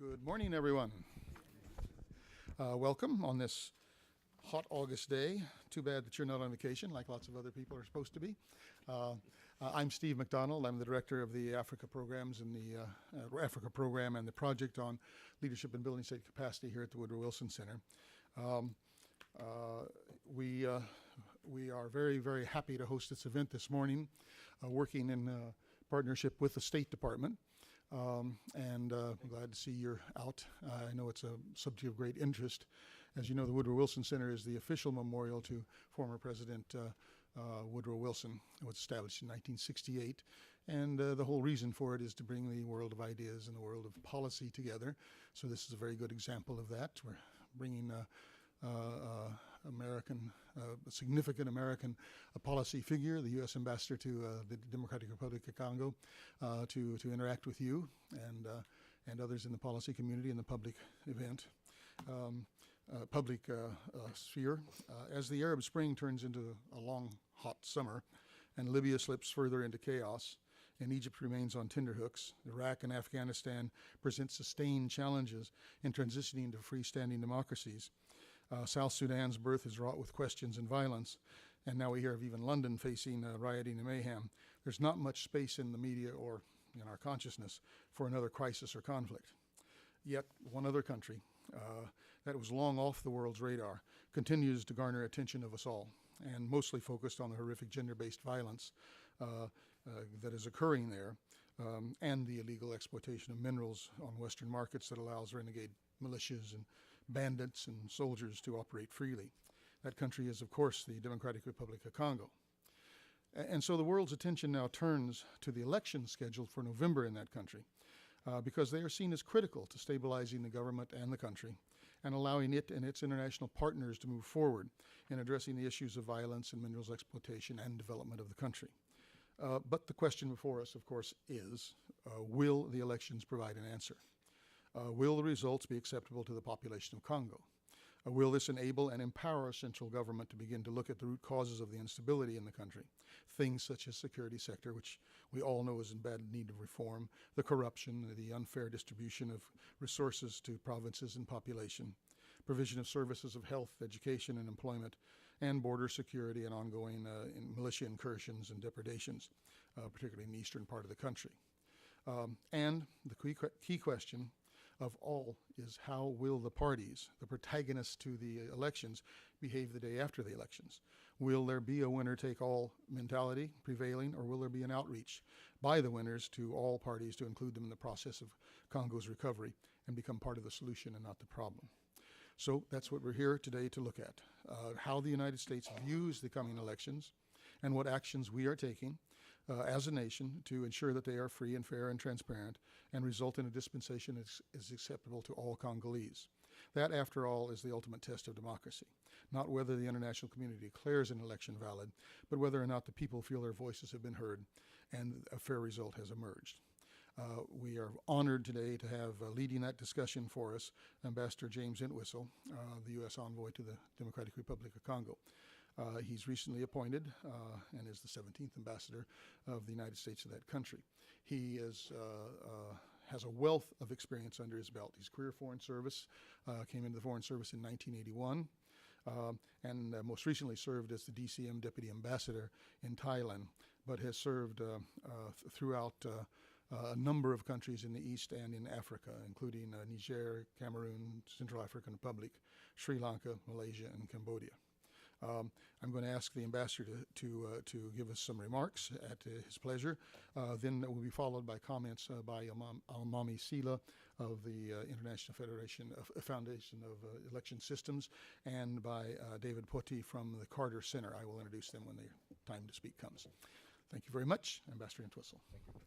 Good morning, everyone. Welcome on this hot August day. Too bad that you're not on vacation like lots of other people are supposed to be. I'm Steve McDonald. I'm the director of the Africa programs and the Africa program and the project on leadership and building state capacity here at the Woodrow Wilson Center. We are very, very happy to host this event this morning, working in partnership with the State Department. I'm glad to see you're out. I know it's a subject of great interest. As you know, the Woodrow Wilson Center is the official memorial to former President Woodrow Wilson. It was established in 1968, and the whole reason for it is to bring the world of ideas and the world of policy together. So this is a very good example of that. We're bringing a significant American policy figure, the U.S. ambassador to the Democratic Republic of Congo, to interact with you and others in the policy community and the public event, sphere. As the Arab Spring turns into a long, hot summer, and Libya slips further into chaos, and Egypt remains on tenterhooks, Iraq and Afghanistan present sustained challenges in transitioning to freestanding democracies. South Sudan's birth is wrought with questions and violence, and now we hear of even London facing rioting and mayhem. There's not much space in the media or in our consciousness for another crisis or conflict. Yet one other country that was long off the world's radar continues to garner attention of us all, and mostly focused on the horrific gender-based violence that is occurring there, and the illegal exploitation of minerals on Western markets that allows renegade militias and bandits and soldiers to operate freely. That country is, of course, the Democratic Republic of Congo. And so the world's attention now turns to the elections scheduled for November in that country, because they are seen as critical to stabilizing the government and the country and allowing it and its international partners to move forward in addressing the issues of violence and minerals exploitation and development of the country. But the question before us, of course, is, will the elections provide an answer? Will the results be acceptable to the population of Congo? Will this enable and empower our central government to begin to look at the root causes of the instability in the country? Things such as security sector, which we all know is in bad need of reform, the corruption, the unfair distribution of resources to provinces and population, provision of services of health, education, and employment, and border security and ongoing militia incursions and depredations, particularly in the eastern part of the country. And the key question of all is, how will the parties, the protagonists to the elections, behave the day after the elections? Will there be a winner-take-all mentality prevailing, or will there be an outreach by the winners to all parties to include them in the process of Congo's recovery and become part of the solution and not the problem? So that's what we're here today to look at, how the United States views the coming elections and what actions we are taking as a nation to ensure that they are free and fair and transparent and result in a dispensation that is acceptable to all Congolese. That, after all, is the ultimate test of democracy, not whether the international community declares an election valid, but whether or not the people feel their voices have been heard and a fair result has emerged. We are honored today to have leading that discussion for us Ambassador James Entwistle, the U.S. envoy to the Democratic Republic of Congo. He's recently appointed and is the 17th ambassador of the United States to that country. He has a wealth of experience under his belt. His career Foreign Service, came into the Foreign Service in 1981, and most recently served as the DCM Deputy Ambassador in Thailand, but has served throughout a number of countries in the East and in Africa, including Niger, Cameroon, Central African Republic, Sri Lanka, Malaysia, and Cambodia. I'm going to ask the ambassador to give us some remarks at his pleasure. Then it will be followed by comments by Almami Sila of the International Foundation of Election Systems, and by David Poti from the Carter Center. I will introduce them when the time to speak comes. Thank you very much, Ambassador Entwistle. Thank you.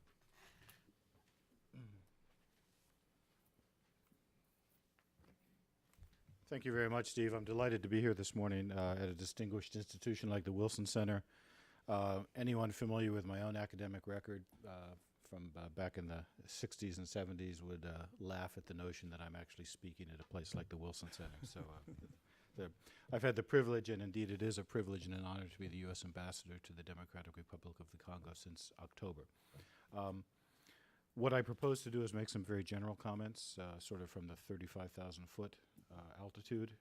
Thank you very much, Steve. I'm delighted to be here this morning at a distinguished institution like the Wilson Center. Anyone familiar with my own academic record from back in the 60s and 70s would laugh at the notion that I'm actually speaking at a place like the Wilson Center. So I've had the privilege, and indeed it is a privilege and an honor, to be the U.S. ambassador to the Democratic Republic of the Congo since October. What I propose to do is make some very general comments, sort of from the 35,000 foot altitude,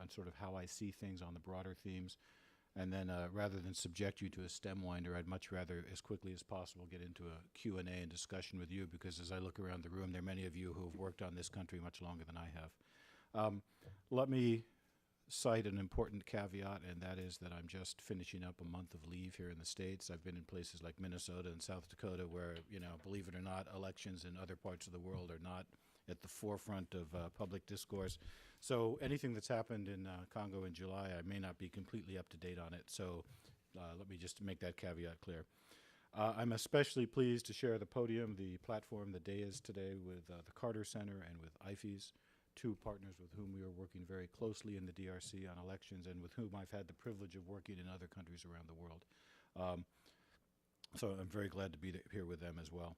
on sort of how I see things on the broader themes. And then rather than subject you to a stem winder, I'd much rather, as quickly as possible, get into a Q&A and discussion with you, because as I look around the room, there are many of you who have worked on this country much longer than I have. Let me cite an important caveat, and that is that I'm just finishing up a month of leave here in the States. I've been in places like Minnesota and South Dakota where, believe it or not, elections in other parts of the world are not at the forefront of public discourse. So anything that's happened in Congo in July, I may not be completely up to date on it. So let me just make that caveat clear. I'm especially pleased to share the podium, the platform, the dais today with the Carter Center and with IFES, two partners with whom we are working very closely in the DRC on elections and with whom I've had the privilege of working in other countries around the world. So I'm very glad to be here with them as well.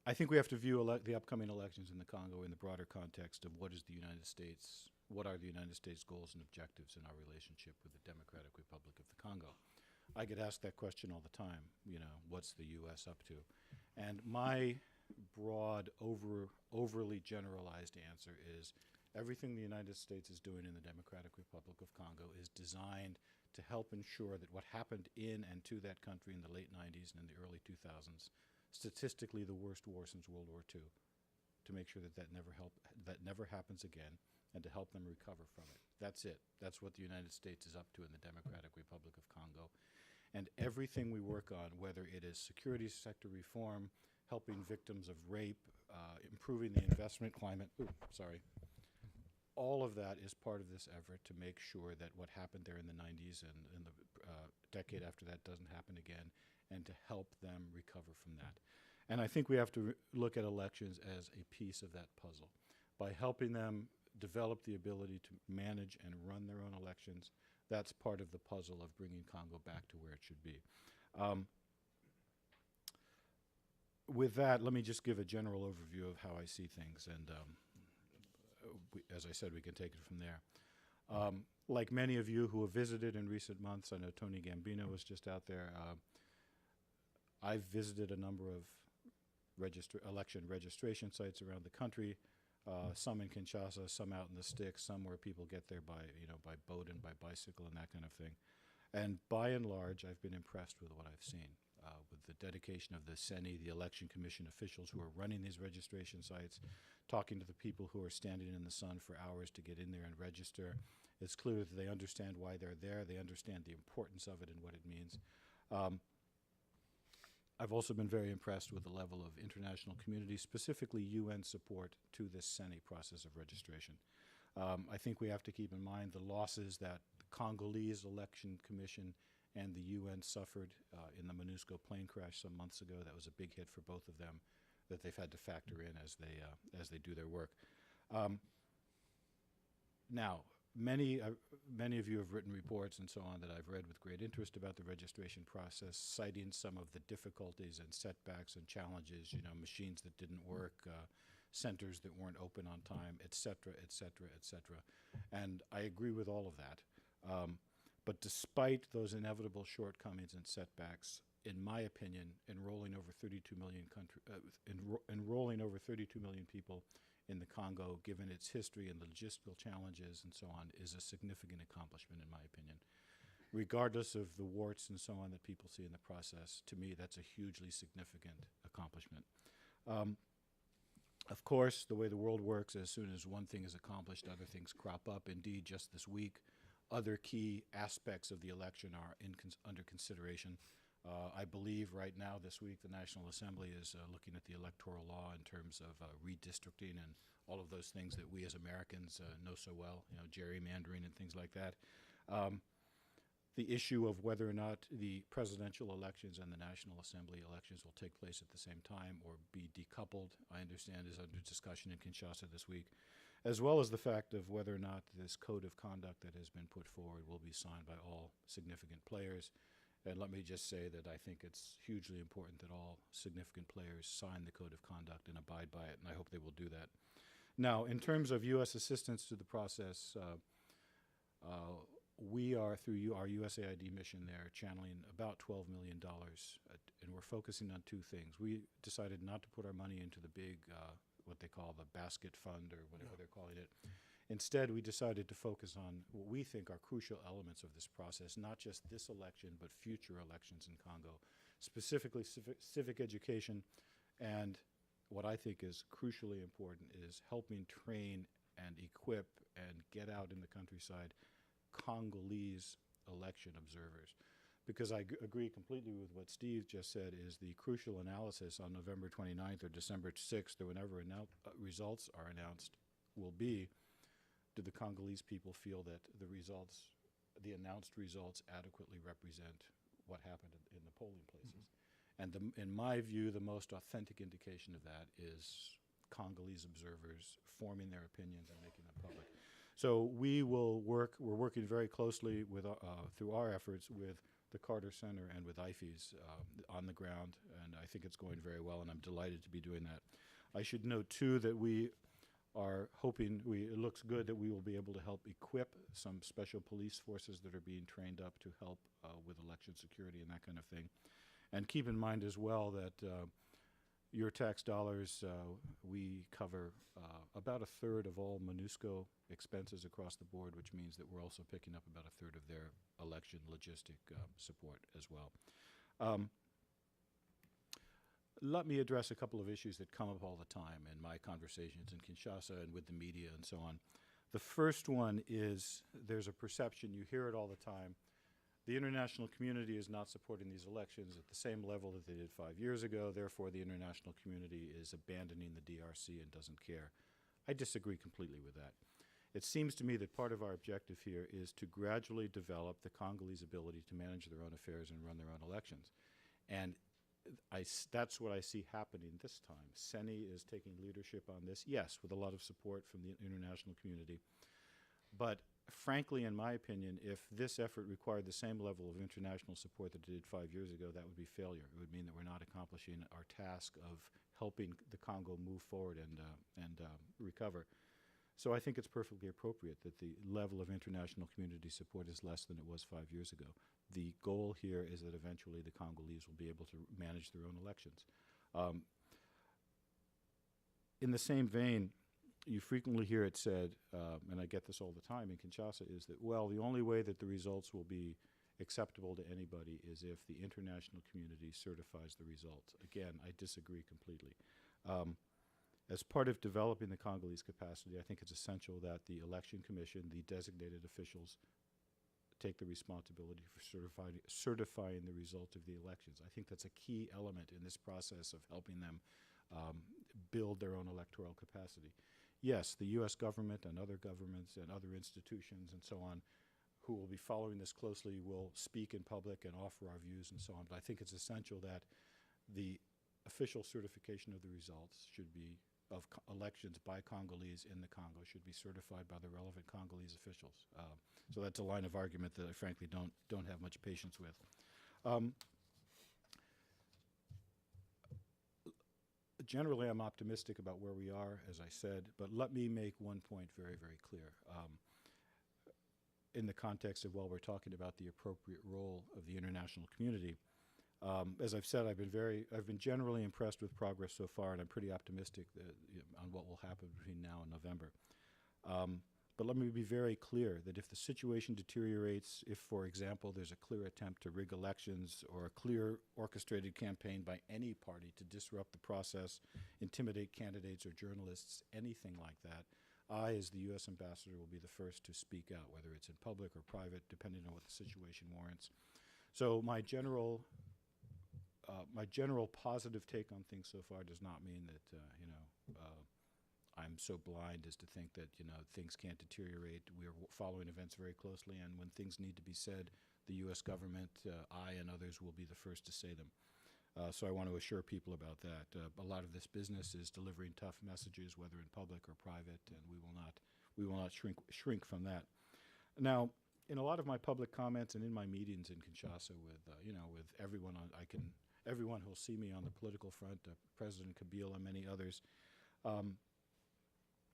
I think we have to view the upcoming elections in the Congo in the broader context of what are the United States' goals and objectives in our relationship with the Democratic Republic of the Congo. I get asked that question all the time, what's the U.S. up to? And my broad, overly generalized answer is everything the United States is doing in the Democratic Republic of Congo is designed to help ensure that what happened in and to that country in the late 90s and in the early 2000s, statistically the worst war since World War II, to make sure that never happens again and to help them recover from it. That's it. That's what the United States is up to in the Democratic Republic of Congo. And everything we work on, whether it is security sector reform, helping victims of rape, improving the investment climate, all of that is part of this effort to make sure that what happened there in the 90s and in the decade after that doesn't happen again, and to help them recover from that. And I think we have to look at elections as a piece of that puzzle. By helping them develop the ability to manage and run their own elections, that's part of the puzzle of bringing Congo back to where it should be. With that, let me just give a general overview of how I see things, and as I said, we can take it from there. Like many of you who have visited in recent months, I know Tony Gambino was just out there. I've visited a number of election registration sites around the country, some in Kinshasa, some out in the sticks, some where people get there by boat and by bicycle and that kind of thing. And by and large, I've been impressed with what I've seen, with the dedication of the CENI, the Election Commission officials who are running these registration sites, talking to the people who are standing in the sun for hours to get in there and register. It's clear that they understand why they're there. They understand the importance of it and what it means. I've also been very impressed with the level of international community, specifically UN support to this CENI process of registration. I think we have to keep in mind the losses that the Congolese Election Commission and the UN suffered in the MONUSCO plane crash some months ago. That was a big hit for both of them that they've had to factor in as they do their work. Now, many of you have written reports and so on that I've read with great interest about the registration process, citing some of the difficulties and setbacks and challenges, machines that didn't work, centers that weren't open on time, et cetera, et cetera, et cetera. And I agree with all of that. But despite those inevitable shortcomings and setbacks, in my opinion, enrolling over 32 million people in the Congo, given its history and the logistical challenges and so on, is a significant accomplishment, in my opinion. Regardless of the warts and so on that people see in the process, to me, that's a hugely significant accomplishment. Of course, the way the world works, as soon as one thing is accomplished, other things crop up. Indeed, just this week, other key aspects of the election are under consideration. I believe right now, this week, the National Assembly is looking at the electoral law in terms of redistricting and all of those things that we as Americans know so well, gerrymandering and things like that. The issue of whether or not the presidential elections and the National Assembly elections will take place at the same time or be decoupled, I understand, is under discussion in Kinshasa this week, as well as the fact of whether or not this code of conduct that has been put forward will be signed by all significant players. And let me just say that I think it's hugely important that all significant players sign the code of conduct and abide by it, and I hope they will do that. Now, in terms of U.S. assistance to the process, we are, through our USAID mission there, channeling about $12 million, and we're focusing on two things. We decided not to put our money into the big, what they call the basket fund or whatever they're calling it. Instead, we decided to focus on what we think are crucial elements of this process, not just this election, but future elections in Congo, specifically civic education, and what I think is crucially important is helping train and equip and get out in the countryside Congolese election observers. Because I agree completely with what Steve just said, is the crucial analysis on November 29th or December 6th or whenever results are announced will be, do the Congolese people feel that the announced results adequately represent what happened in the polling places? And in my view, the most authentic indication of that is Congolese observers forming their opinions and making them public. So we're working very closely with, through our efforts with the Carter Center and with IFES on the ground, and I think it's going very well, and I'm delighted to be doing that. I should note, too, that we are hoping, it looks good that we will be able to help equip some special police forces that are being trained up to help with election security and that kind of thing. And keep in mind as well that your tax dollars, we cover about a third of all MONUSCO expenses across the board, which means that we're also picking up about a third of their election logistic support as well. Let me address a couple of issues that come up all the time in my conversations in Kinshasa and with the media and so on. The first one is there's a perception, you hear it all the time, the international community is not supporting these elections at the same level that they did 5 years ago, therefore the international community is abandoning the DRC and doesn't care. I disagree completely with that. It seems to me that part of our objective here is to gradually develop the Congolese ability to manage their own affairs and run their own elections. And that's what I see happening this time. CENI is taking leadership on this, yes, with a lot of support from the international community. But frankly, in my opinion, if this effort required the same level of international support that it did 5 years ago, that would be failure. It would mean that we're not accomplishing our task of helping the Congo move forward and recover. So I think it's perfectly appropriate that the level of international community support is less than it was 5 years ago. The goal here is that eventually the Congolese will be able to manage their own elections. In the same vein, you frequently hear it said, and I get this all the time in Kinshasa, is that, well, the only way that the results will be acceptable to anybody is if the international community certifies the results. Again, I disagree completely. As part of developing the Congolese capacity, I think it's essential that the Election Commission, the designated officials, take the responsibility for certifying the result of the elections. I think that's a key element in this process of helping them build their own electoral capacity. Yes, the U.S. government and other governments and other institutions and so on who will be following this closely will speak in public and offer our views and so on. But I think it's essential that the official certification of the results should be of elections by Congolese in the Congo should be certified by the relevant Congolese officials. So that's a line of argument that I frankly don't have much patience with. Generally, I'm optimistic about where we are, as I said, but let me make one point very, very clear. In the context of, while we're talking about the appropriate role of the international community, as I've said, I've been generally impressed with progress so far, and I'm pretty optimistic that, on what will happen between now and November. But let me be very clear that if the situation deteriorates, if, for example, there's a clear attempt to rig elections or a clear orchestrated campaign by any party to disrupt the process, intimidate candidates or journalists, anything like that, I, as the U.S. ambassador, will be the first to speak out, whether it's in public or private, depending on what the situation warrants. So my general positive take on things so far does not mean that, I'm so blind as to think that, things can't deteriorate. We're following events very closely, and when things need to be said, the U.S. government, I and others will be the first to say them. So I want to assure people about that. A lot of this business is delivering tough messages, whether in public or private, and we will not shrink from that. Now, in a lot of my public comments and in my meetings in Kinshasa with everyone everyone who'll see me on the political front, President Kabila and many others,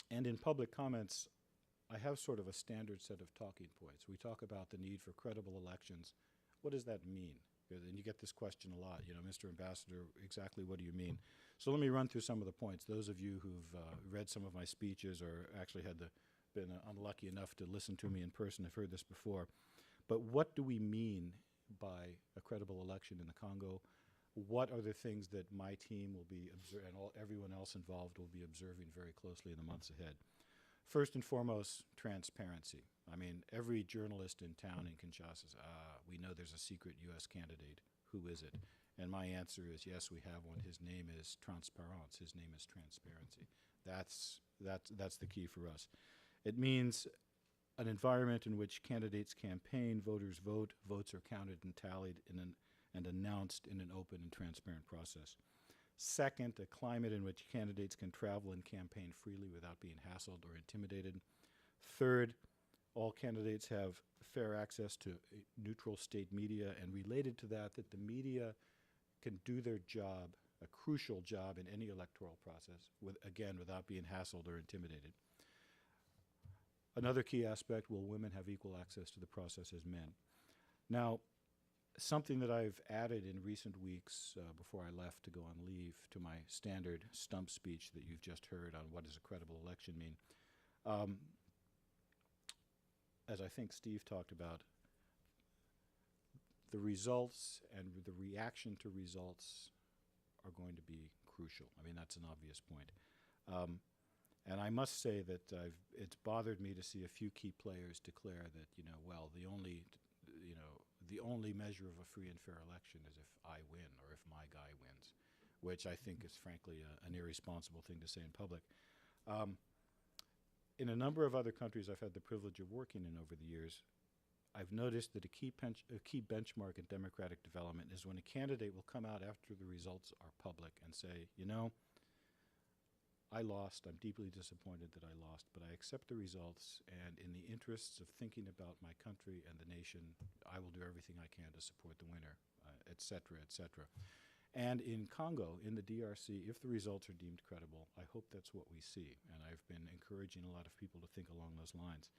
and in public comments, I have sort of a standard set of talking points. We talk about the need for credible elections. What does that mean? And you get this question a lot, Mr. Ambassador, exactly what do you mean? So let me run through some of the points. Those of you who've read some of my speeches or actually been unlucky enough to listen to me in person have heard this before. But what do we mean by a credible election in the Congo? What are the things that my team will be and everyone else involved will be observing very closely in the months ahead? First and foremost, transparency. I mean, every journalist in town in Kinshasa says, we know there's a secret U.S. candidate. Who is it? And my answer is, yes, we have one. His name is transparence. His name is transparency. That's the key for us. It means an environment in which candidates campaign, voters vote, votes are counted and tallied and announced in an open and transparent process. Second, a climate in which candidates can travel and campaign freely without being hassled or intimidated. Third, all candidates have fair access to neutral state media, and related to that the media can do their job, a crucial job in any electoral process, without being hassled or intimidated. Another key aspect, will women have equal access to the process as men? Now, something that I've added in recent weeks before I left to go on leave to my standard stump speech that you've just heard on what does a credible election mean, as I think Steve talked about, the results and the reaction to results are going to be crucial. I mean, that's an obvious point. And I must say that it's bothered me to see a few key players declare that, the only measure of a free and fair election is if I win or if my guy wins, which I think is frankly an irresponsible thing to say in public. In a number of other countries I've had the privilege of working in over the years, I've noticed that a key benchmark in democratic development is when a candidate will come out after the results are public and say, I lost, I'm deeply disappointed that I lost, but I accept the results, and in the interests of thinking about my country and the nation, I will do everything I can to support the winner, et cetera, et cetera. And in Congo, in the DRC, if the results are deemed credible, I hope that's what we see, and I've been encouraging a lot of people to think along those lines.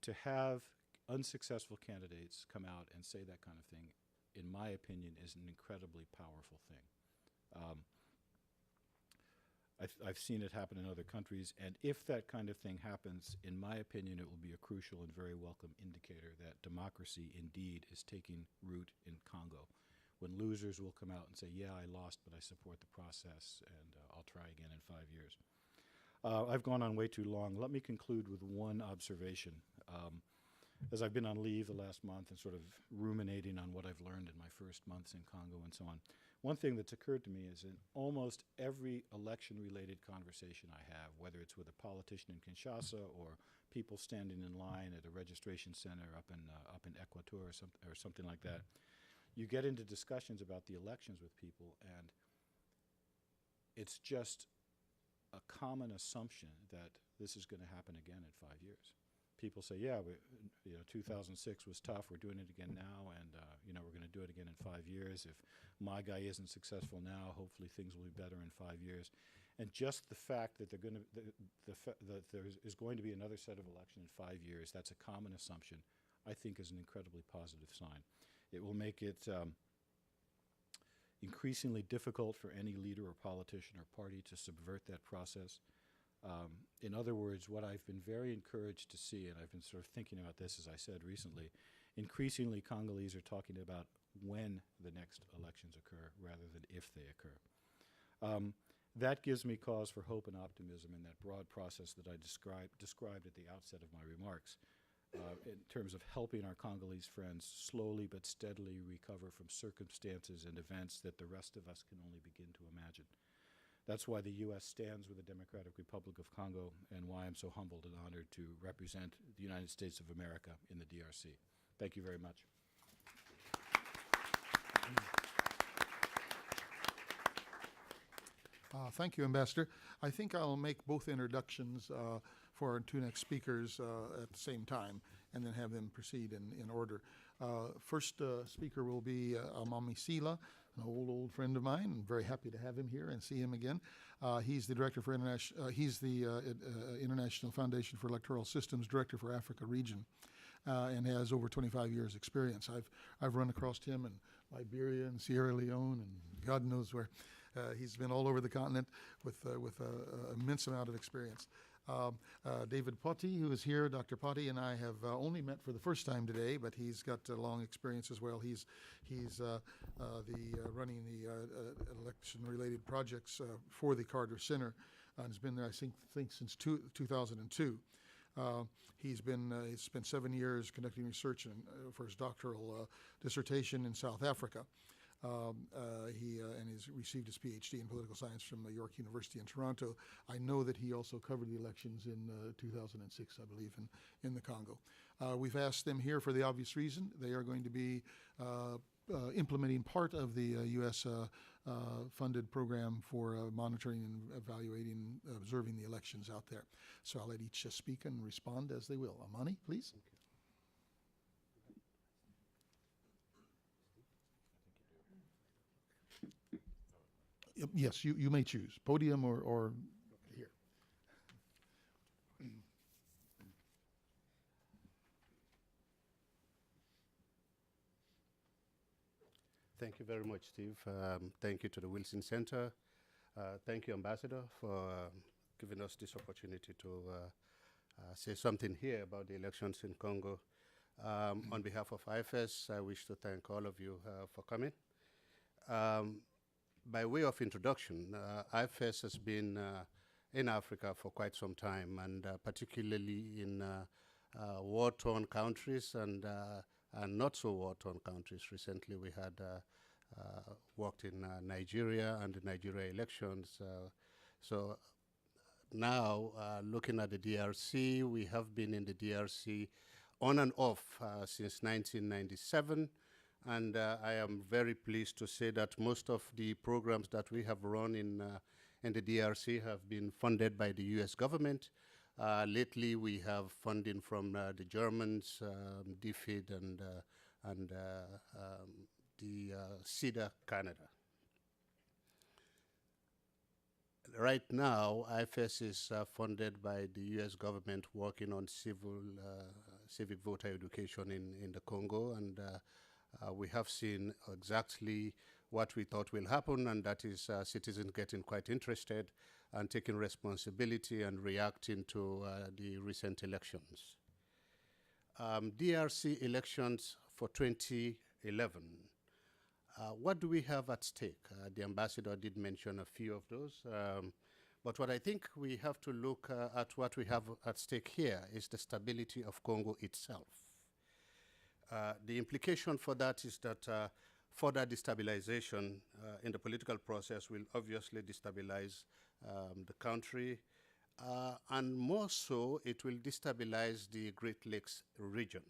To have unsuccessful candidates come out and say that kind of thing, in my opinion, is an incredibly powerful thing. I've seen it happen in other countries, and if that kind of thing happens, in my opinion, it will be a crucial and very welcome indicator that democracy indeed is taking root in Congo. When losers will come out and say, yeah, I lost, but I support the process, and I'll try again in 5 years. I've gone on way too long. Let me conclude with one observation. As I've been on leave the last month and sort of ruminating on what I've learned in my first months in Congo and so on, one thing that's occurred to me is in almost every election-related conversation I have, whether it's with a politician in Kinshasa or people standing in line at a registration center up in Equateur or something like that, you get into discussions about the elections with people, and it's just a common assumption that this is going to happen again in 5 years. People say, yeah, 2006 was tough. We're doing it again now, and we're going to do it again in 5 years. If my guy isn't successful now, hopefully things will be better in 5 years. And just the fact that that there is going to be another set of election in 5 years, that's a common assumption, I think is an incredibly positive sign. It will make it increasingly difficult for any leader or politician or party to subvert that process. In other words, what I've been very encouraged to see, and I've been sort of thinking about this, as I said recently, increasingly Congolese are talking about when the next elections occur rather than if they occur. That gives me cause for hope and optimism in that broad process that I described at the outset of my remarks, in terms of helping our Congolese friends slowly but steadily recover from circumstances and events that the rest of us can only begin to imagine. That's why the U.S. stands with the Democratic Republic of Congo, and why I'm so humbled and honored to represent the United States of America in the DRC. Thank you very much. Thank you, Ambassador. I think I'll make both introductions for our two next speakers at the same time, and then have them proceed in order. First speaker will be Amamisila, an old friend of mine. I'm very happy to have him here and see him again. He's the director for International Foundation for Electoral Systems Director for Africa region, and has over 25 years experience. I've run across him in Liberia and Sierra Leone and God knows where. He's been all over the continent with an immense amount of experience. David Potty, who is here, Dr. Potty and I have only met for the first time today, but he's got long experience as well. He's running the election-related projects for the Carter Center, and has been there, I think since 2002. He's spent 7 years conducting research for his doctoral dissertation in South Africa. And he's received his PhD in political science from York University in Toronto. I know that he also covered the elections in 2006, I believe, in the Congo. We've asked them here for the obvious reason. They are going to be implementing part of the U.S. Funded program for monitoring and evaluating, observing the elections out there. So I'll let each speak and respond as they will. Amani, please. Yes, you may choose, podium or here. Thank you very much, Steve. Thank you to the Wilson Center. Thank you, Ambassador, for giving us this opportunity to say something here about the elections in Congo. On behalf of IFES, I wish to thank all of you for coming. By way of introduction, IFES has been in Africa for quite some time, and particularly in war-torn countries and not so war-torn countries. Recently, we had worked in Nigeria and the Nigeria elections. So now, looking at the DRC, we have been in the DRC on and off since 1997. And I am very pleased to say that most of the programs that we have run in the DRC have been funded by the U.S. government. Lately, we have funding from the Germans, DFID, and the CEDA Canada. Right now, IFES is funded by the U.S. government working on civic voter education in the Congo, and we have seen exactly what we thought will happen, and that is citizens getting quite interested and taking responsibility and reacting to the recent elections. DRC elections for 2011. What do we have at stake? The ambassador did mention a few of those, but what I think we have to look at what we have at stake here is the stability of Congo itself. The implication for that is that further destabilization in the political process will obviously destabilize the country, and more so, it will destabilize the Great Lakes region.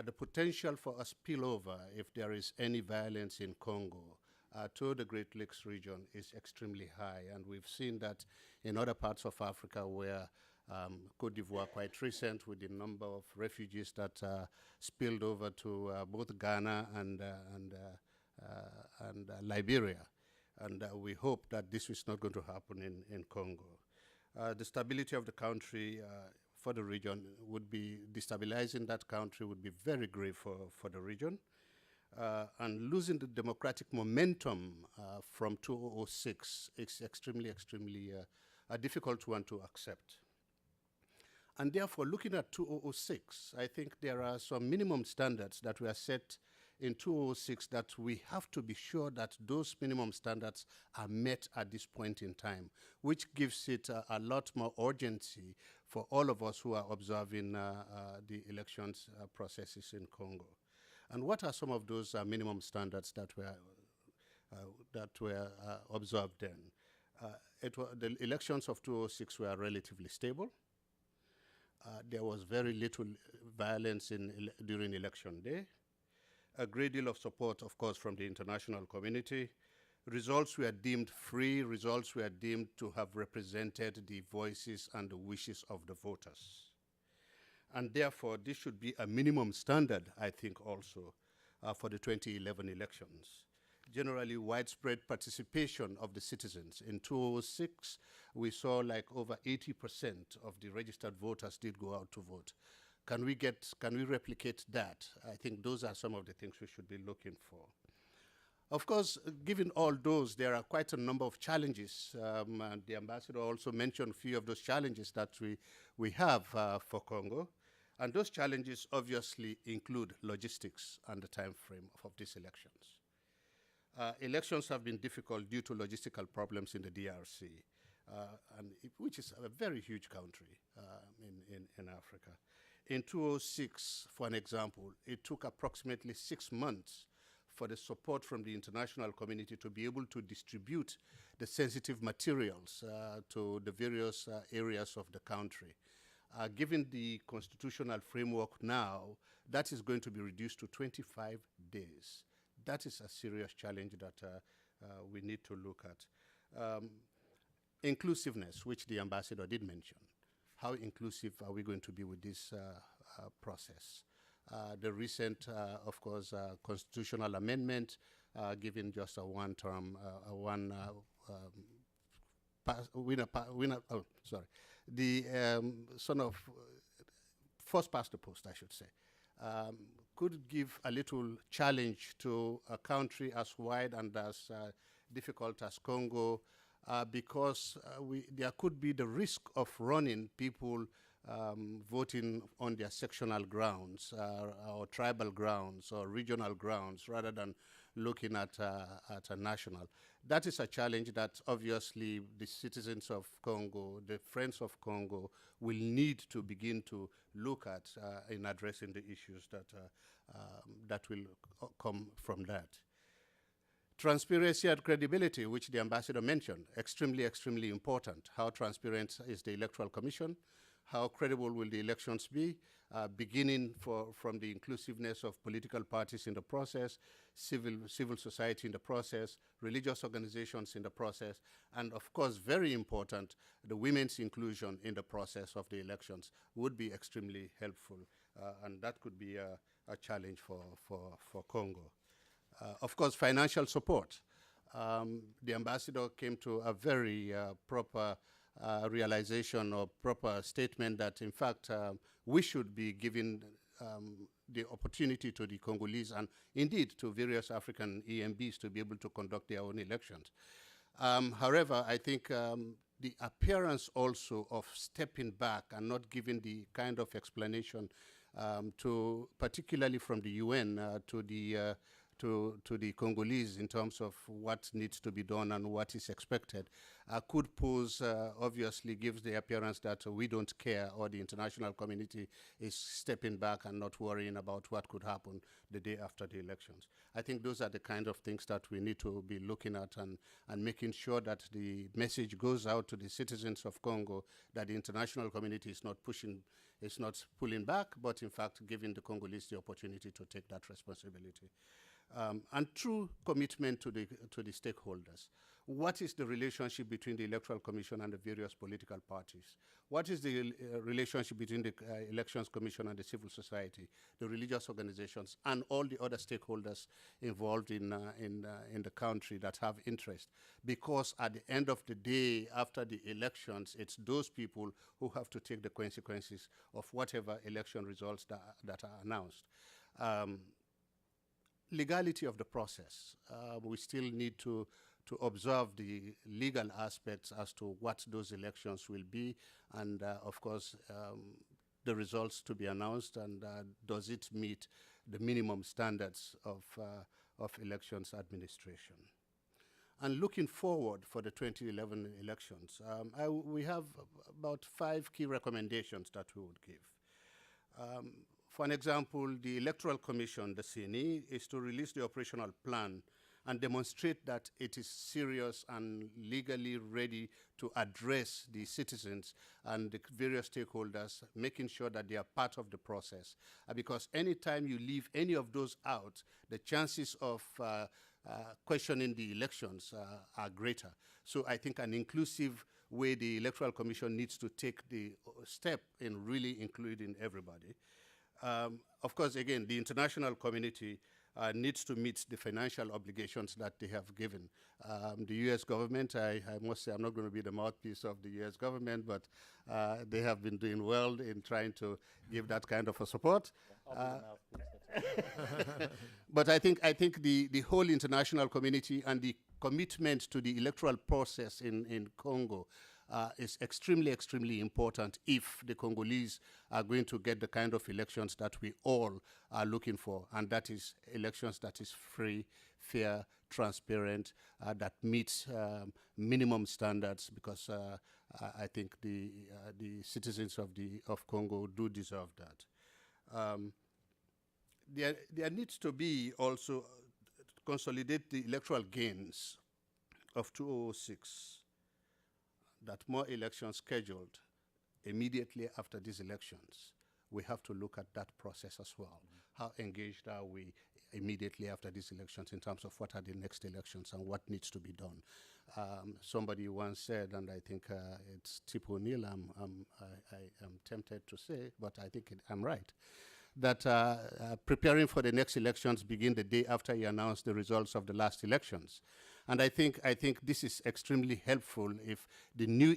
The potential for a spillover, if there is any violence in Congo, to the Great Lakes region is extremely high, and we've seen that in other parts of Africa where Cote d'Ivoire quite recent with the number of refugees that spilled over to both Ghana and Liberia. And we hope that this is not going to happen in Congo. The stability of the country for the region would be, destabilizing that country would be very grave for the region. And losing the democratic momentum from 2006 is extremely a difficult one to accept. And therefore, looking at 2006, I think there are some minimum standards that were set in 2006 that we have to be sure that those minimum standards are met at this point in time, which gives it a lot more urgency for all of us who are observing the elections processes in Congo. And what are some of those minimum standards that were observed then? The elections of 2006 were relatively stable. There was very little violence during election day. A great deal of support, of course, from the international community. Results were deemed free. Results were deemed to have represented the voices and the wishes of the voters. And therefore, this should be a minimum standard, I think, also for the 2011 elections. generally widespread participation of the citizens. In 2006, we saw like over 80% of the registered voters did go out to vote. Can we replicate that? I think those are some of the things we should be looking for. Of course, given all those, there are quite a number of challenges. And the ambassador also mentioned a few of those challenges that we have for Congo. And those challenges obviously include logistics and the time frame of these elections. Elections have been difficult due to logistical problems in the DRC, which is a very huge country in Africa. In 2006, for an example, it took approximately 6 months for the support from the international community to be able to distribute the sensitive materials to the various areas of the country. Given the constitutional framework now, that is going to be reduced to 25 days. That is a serious challenge that we need to look at. Inclusiveness, which the ambassador did mention. How inclusive are we going to be with this process? The recent, of course, constitutional amendment, giving just a one-term, the sort of first past the post, I should say, could give a little challenge to a country as wide and as difficult as Congo, because there could be the risk of running people voting on their sectional grounds or tribal grounds or regional grounds rather than looking at a national. That is a challenge that obviously the citizens of Congo, the friends of Congo, will need to begin to look at in addressing the issues that will come from that. Transparency and credibility, which the ambassador mentioned, extremely, extremely important. How transparent is the Electoral Commission? How credible will the elections be, beginning from the inclusiveness of political parties in the process, civil society in the process, religious organizations in the process, and of course, very important, the women's inclusion in the process of the elections would be extremely helpful, and that could be a challenge for Congo. Of course, financial support. The ambassador came to a very proper realization or proper statement that, in fact, we should be giving the opportunity to the Congolese and indeed to various African EMBs to be able to conduct their own elections. However, I think the appearance also of stepping back and not giving the kind of explanation particularly from the UN to the Congolese in terms of what needs to be done and what is expected, could pose, obviously gives the appearance that we don't care, or the international community is stepping back and not worrying about what could happen the day after the elections. I think those are the kind of things that we need to be looking at and making sure that the message goes out to the citizens of Congo that the international community is not pulling back, but in fact giving the Congolese the opportunity to take that responsibility. And true commitment to the stakeholders. What is the relationship between the Electoral Commission and the various political parties? What is the relationship between the Elections Commission and the civil society, the religious organizations, and all the other stakeholders involved in the country that have interest? Because at the end of the day, after the elections, it's those people who have to take the consequences of whatever election results that are announced. Legality of the process. We still need to observe the legal aspects as to what those elections will be, and of course, the results to be announced, and does it meet the minimum standards of elections administration. And looking forward for the 2011 elections, we have about 5 key recommendations that we would give. For an example, the Electoral Commission, the CNE, is to release the operational plan and demonstrate that it is serious and legally ready to address the citizens and the various stakeholders, making sure that they are part of the process. Because anytime you leave any of those out, the chances of questioning the elections are greater. So I think an inclusive way the Electoral Commission needs to take the step in really including everybody. Of course, again, the international community needs to meet the financial obligations that they have given. The U.S. government, I must say, I'm not going to be the mouthpiece of the U.S. government, but they have been doing well in trying to give that kind of a support. But I think the whole international community and the commitment to the electoral process in Congo is extremely, extremely important if the Congolese are going to get the kind of elections that we all are looking for, and that is elections that is free, fair, transparent, that meets minimum standards, because I think the citizens of Congo do deserve that. There needs to be also consolidate the electoral gains of 2006, that more elections scheduled immediately after these elections. We have to look at that process as well. How engaged are we immediately after these elections in terms of what are the next elections and what needs to be done? Somebody once said, and I think it's Tip O'Neill, I am tempted to say, but I think I'm right, that preparing for the next elections begin the day after you announce the results of the last elections. And I think this is extremely helpful if the new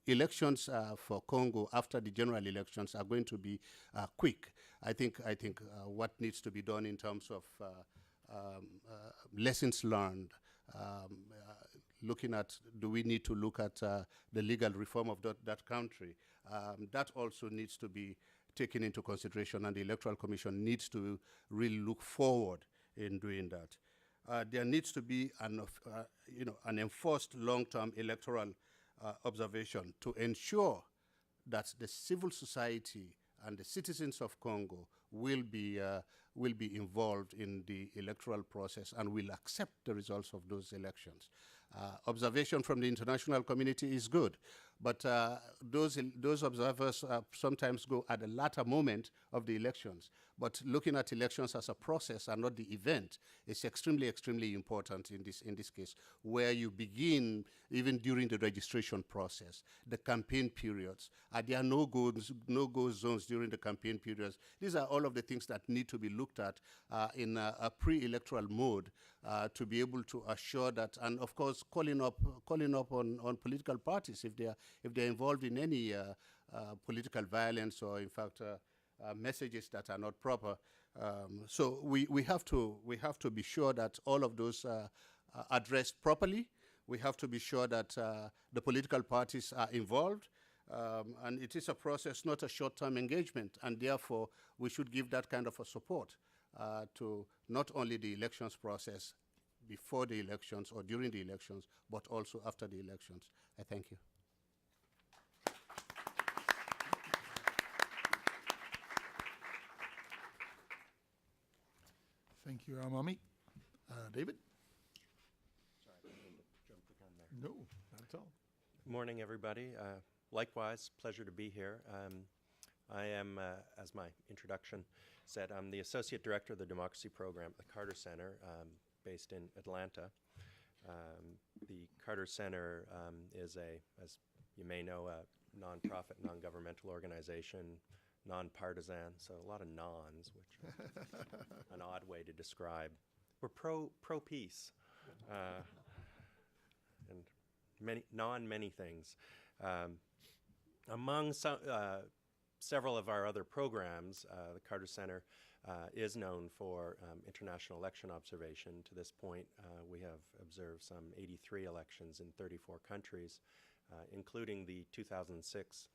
elections for Congo after the general elections are going to be quick. I think what needs to be done in terms of lessons learned, looking at, do we need to look at the legal reform of that country? That also needs to be taken into consideration, and the Electoral Commission needs to really look forward in doing that. There needs to be an enforced long-term electoral observation to ensure that the civil society and the citizens of Congo will be involved in the electoral process and will accept the results of those elections. Observation from the international community is good, but those observers sometimes go at the latter moment of the elections. But looking at elections as a process and not the event is extremely, extremely important in this case, where you begin even during the registration process, the campaign periods. There are no-go zones during the campaign periods. These are all of the things that need to be looked at in a pre-electoral mode to be able to assure that, and of course, calling up on political parties if they're involved in any political violence or, in fact, messages that are not proper. So we have to be sure that all of those are addressed properly. We have to be sure that the political parties are involved. And it is a process, not a short-term engagement, and therefore we should give that kind of a support to not only the elections process before the elections or during the elections, but also after the elections. I thank you. Thank you, Amami. David? Sorry, I didn't mean to jump the gun there. No, not at all. Morning, everybody. Likewise, pleasure to be here. I am, as my introduction said, I'm the Associate Director of the Democracy Program at the Carter Center, based in Atlanta. The Carter Center is as you may know, a nonprofit, non-governmental organization, non-partisan, so a lot of nons, which is an odd way to describe. We're pro-peace, and many things. Among several of our other programs, the Carter Center is known for international election observation. To this point, we have observed some 83 elections in 34 countries, including the 2006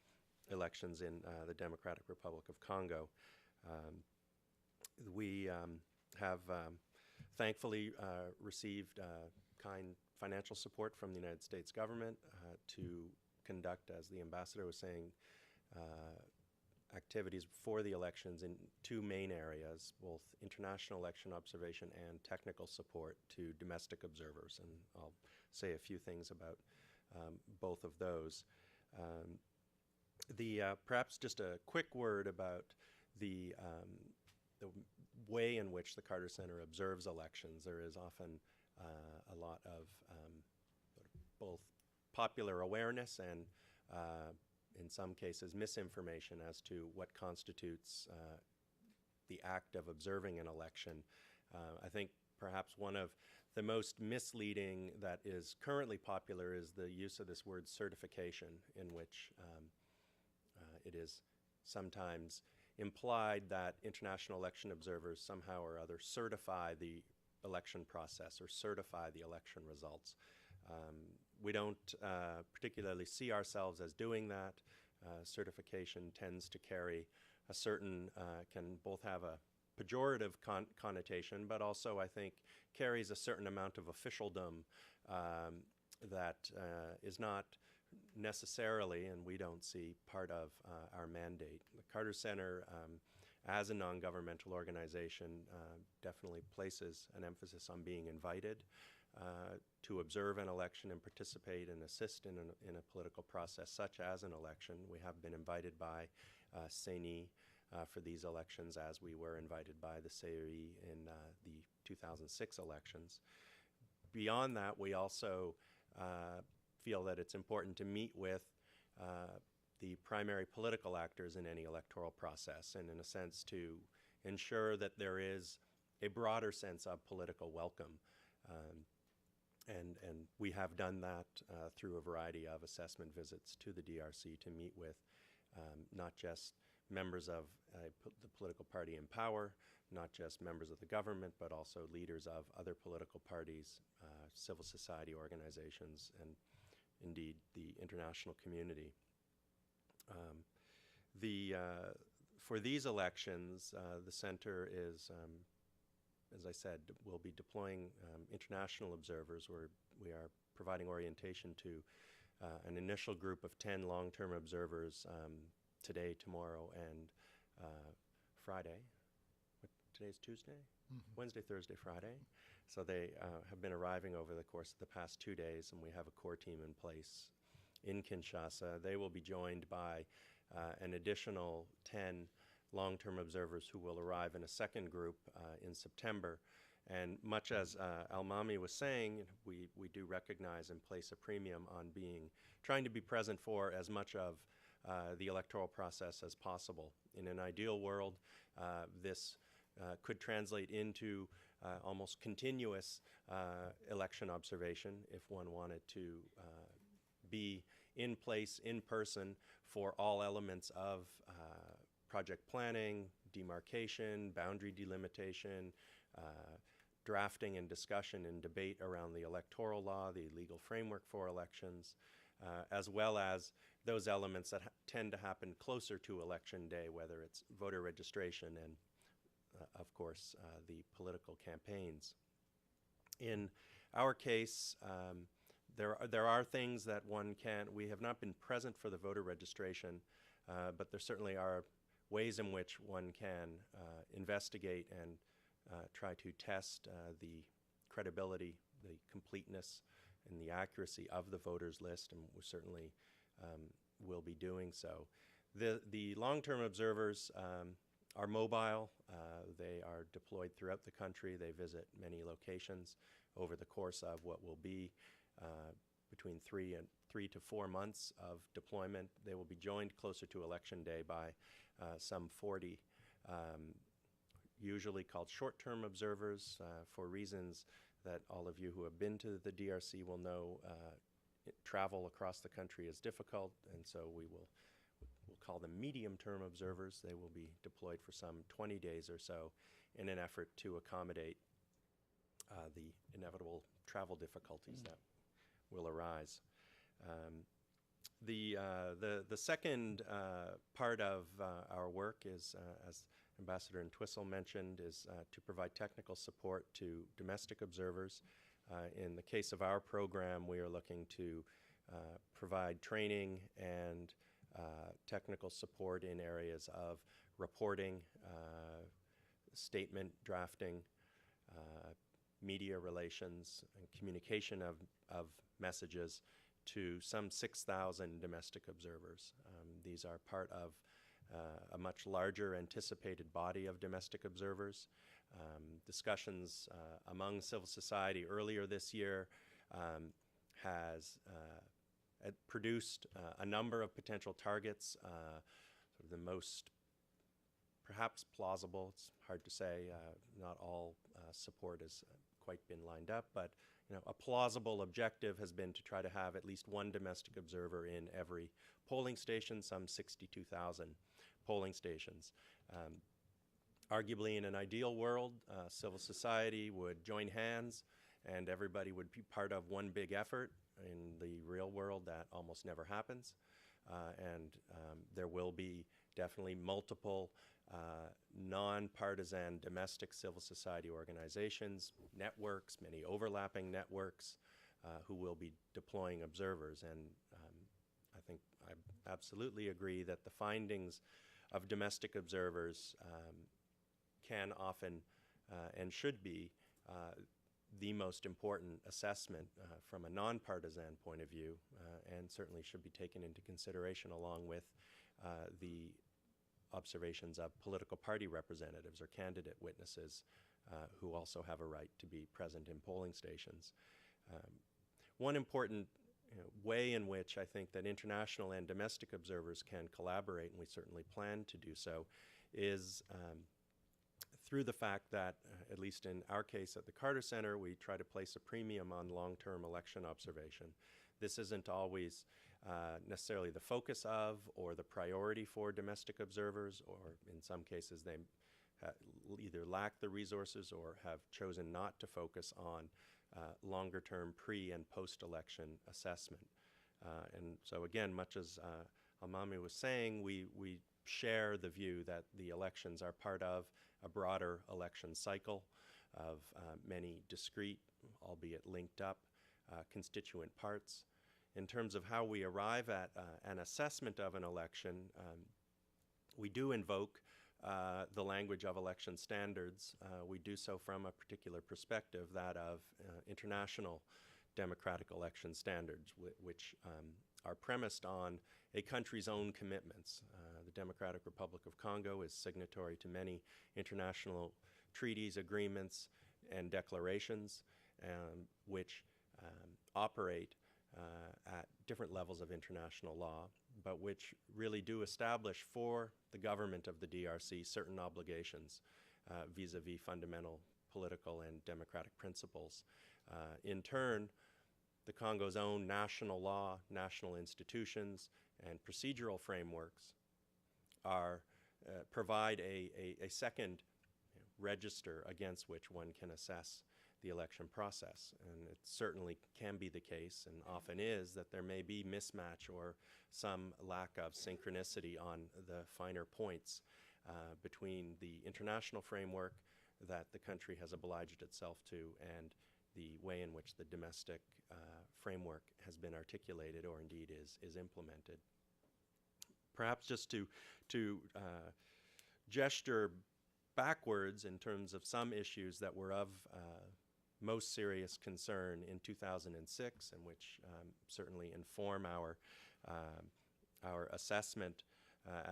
elections in the Democratic Republic of Congo. We have thankfully received kind financial support from the United States government to conduct, as the ambassador was saying, activities for the elections in two main areas, both international election observation and technical support to domestic observers. And I'll say a few things about both of those. Perhaps just a quick word about the way in which the Carter Center observes elections. There is often a lot of both popular awareness and in some cases misinformation as to what constitutes the act of observing an election. I think perhaps one of the most misleading that is currently popular is the use of this word certification, in which it is sometimes implied that international election observers somehow or other certify the election process or certify the election results. We don't particularly see ourselves as doing that. Certification tends to carry a certain, can both have a pejorative connotation, but also, I think, carries a certain amount of officialdom that is not necessarily, and we don't see, part of our mandate. The Carter Center, as a non-governmental organization, definitely places an emphasis on being invited to observe an election and participate and assist in a political process such as an election. We have been invited by CENI for these elections, as we were invited by the CERI in the 2006 elections. Beyond that, we also feel that it's important to meet with the primary political actors in any electoral process, and in a sense to ensure that there is a broader sense of political welcome. And we have done that through a variety of assessment visits to the DRC to meet with not just members of the political party in power, not just members of the government, but also leaders of other political parties, civil society organizations, and indeed the international community. For these elections, the center is, as I said, will be deploying international observers, where we are providing orientation to an initial group of 10 long-term observers today, tomorrow, and Friday. Today's Tuesday? Wednesday, Thursday, Friday. So they have been arriving over the course of the past 2 days, and we have a core team in place in Kinshasa. They will be joined by an additional 10 long-term observers who will arrive in a second group in September. And much as Almami was saying, we do recognize and place a premium on trying to be present for as much of the electoral process as possible. In an ideal world, this could translate into almost continuous election observation if one wanted to be in place, in person, for all elements of project planning, demarcation, boundary delimitation, drafting and discussion and debate around the electoral law, the legal framework for elections, as well as those elements that tend to happen closer to election day, whether it's voter registration and, of course, the political campaigns. In our case, there are things that we have not been present for the voter registration, but there certainly are ways in which one can investigate and try to test the credibility, the completeness, and the accuracy of the voters list, and we certainly will be doing so. The long-term observers are mobile. They are deployed throughout the country. They visit many locations over the course of what will be between 3 to 4 months of deployment. They will be joined closer to Election Day by some 40, usually called short-term observers, for reasons that all of you who have been to the DRC will know. Travel across the country is difficult, and so we'll call them medium-term observers. They will be deployed for some 20 days or so in an effort to accommodate the inevitable travel difficulties that will arise. The second part of our work is, as Ambassador Entwistle mentioned, is to provide technical support to domestic observers. In the case of our program, we are looking to provide training and technical support in areas of reporting, statement drafting, media relations, and communication of messages to some 6,000 domestic observers. These are part of a much larger anticipated body of domestic observers. Discussions among civil society earlier this year has produced a number of potential targets. Sort of the most perhaps plausible. It's hard to say. Not all support has quite been lined up, but a plausible objective has been to try to have at least one domestic observer in every polling station, some 62,000 polling stations. Arguably, in an ideal world, civil society would join hands and everybody would be part of one big effort. In the real world, that almost never happens. There will be definitely multiple non-partisan domestic civil society organizations, networks, many overlapping networks, who will be deploying observers. And I think I absolutely agree that the findings of domestic observers can often and should be the most important assessment from a nonpartisan point of view, and certainly should be taken into consideration along with the observations of political party representatives or candidate witnesses who also have a right to be present in polling stations. One important way in which I think that international and domestic observers can collaborate, and we certainly plan to do so, is through the fact that, at least in our case at the Carter Center, we try to place a premium on long-term election observation. This isn't always necessarily the focus of or the priority for domestic observers, or in some cases they either lack the resources or have chosen not to focus on longer-term pre- and post-election assessment. And so again, much as Almami was saying, we share the view that the elections are part of a broader election cycle of many discrete, albeit linked up, constituent parts. In terms of how we arrive at an assessment of an election, we do invoke the language of election standards. We do so from a particular perspective, that of international democratic election standards, which are premised on a country's own commitments. The Democratic Republic of Congo is signatory to many international treaties, agreements, and declarations, which operate at different levels of international law, but which really do establish for the government of the DRC certain obligations vis-a-vis fundamental political and democratic principles. In turn, the Congo's own national law, national institutions, and procedural frameworks provide a second register against which one can assess the election process. And it certainly can be the case, and often is, that there may be mismatch or some lack of synchronicity on the finer points between the international framework that the country has obliged itself to and the way in which the domestic framework has been articulated or indeed is implemented. Perhaps just to gesture backwards in terms of some issues that were of most serious concern in 2006, and which certainly inform our assessment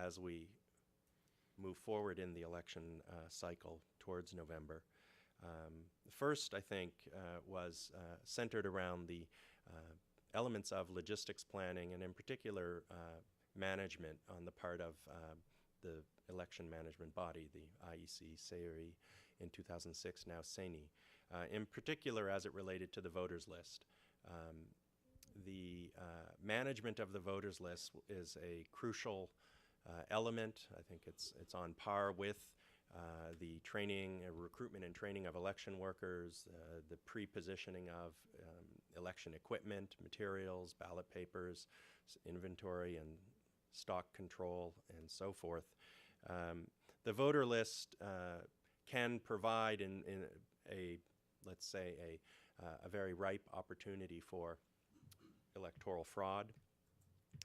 as we move forward in the election cycle towards November. First, I think, was centered around the elements of logistics planning, and in particular management on the part of the election management body, the IEC, SERI, in 2006, now CENI. In particular, as it related to the voters list. The management of the voters list is a crucial element. I think it's on par with the training, recruitment and training of election workers, the pre-positioning of election equipment, materials, ballot papers, inventory and stock control, and so forth. The voter list can provide in a, let's say, a very ripe opportunity for electoral fraud.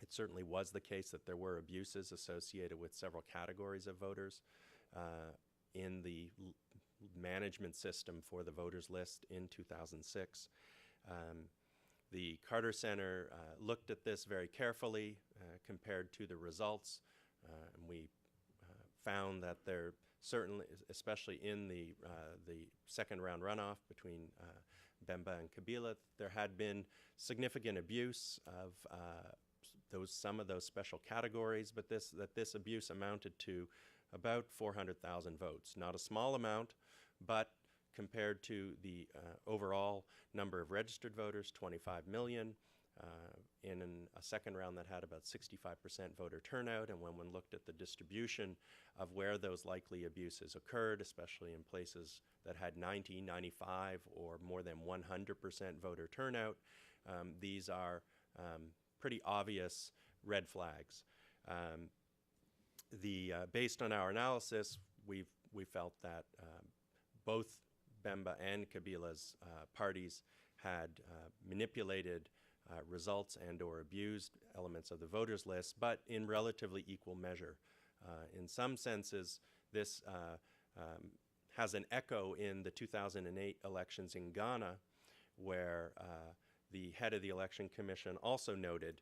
It certainly was the case that there were abuses associated with several categories of voters in the management system for the voters list in 2006. The Carter Center looked at this very carefully, compared to the results, and we found that there certainly, especially in the second round runoff between Bemba and Kabila, there had been significant abuse of some of those special categories, but this abuse amounted to about 400,000 votes. Not a small amount, but compared to the overall number of registered voters, 25 million, in a second round that had about 65% voter turnout, and when one looked at the distribution of where those likely abuses occurred, especially in places that had 90, 95, or more than 100% voter turnout, these are pretty obvious red flags. Based on our analysis, we felt that both Bemba and Kabila's parties had manipulated results and or abused elements of the voters list, but in relatively equal measure. In some senses, this has an echo in the 2008 elections in Ghana, where the head of the Election Commission also noted,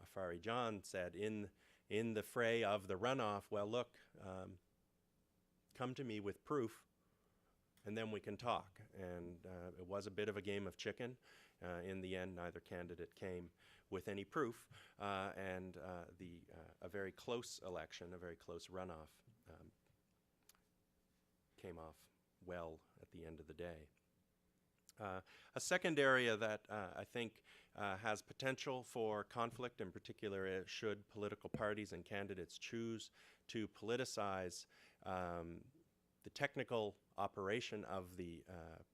Afari John said, in the fray of the runoff, well, look, come to me with proof, and then we can talk. And it was a bit of a game of chicken. In the end, neither candidate came with any proof, and a very close election, a very close runoff, came off well at the end of the day. A second area that I think has potential for conflict, in particular, should political parties and candidates choose to politicize the technical operation of the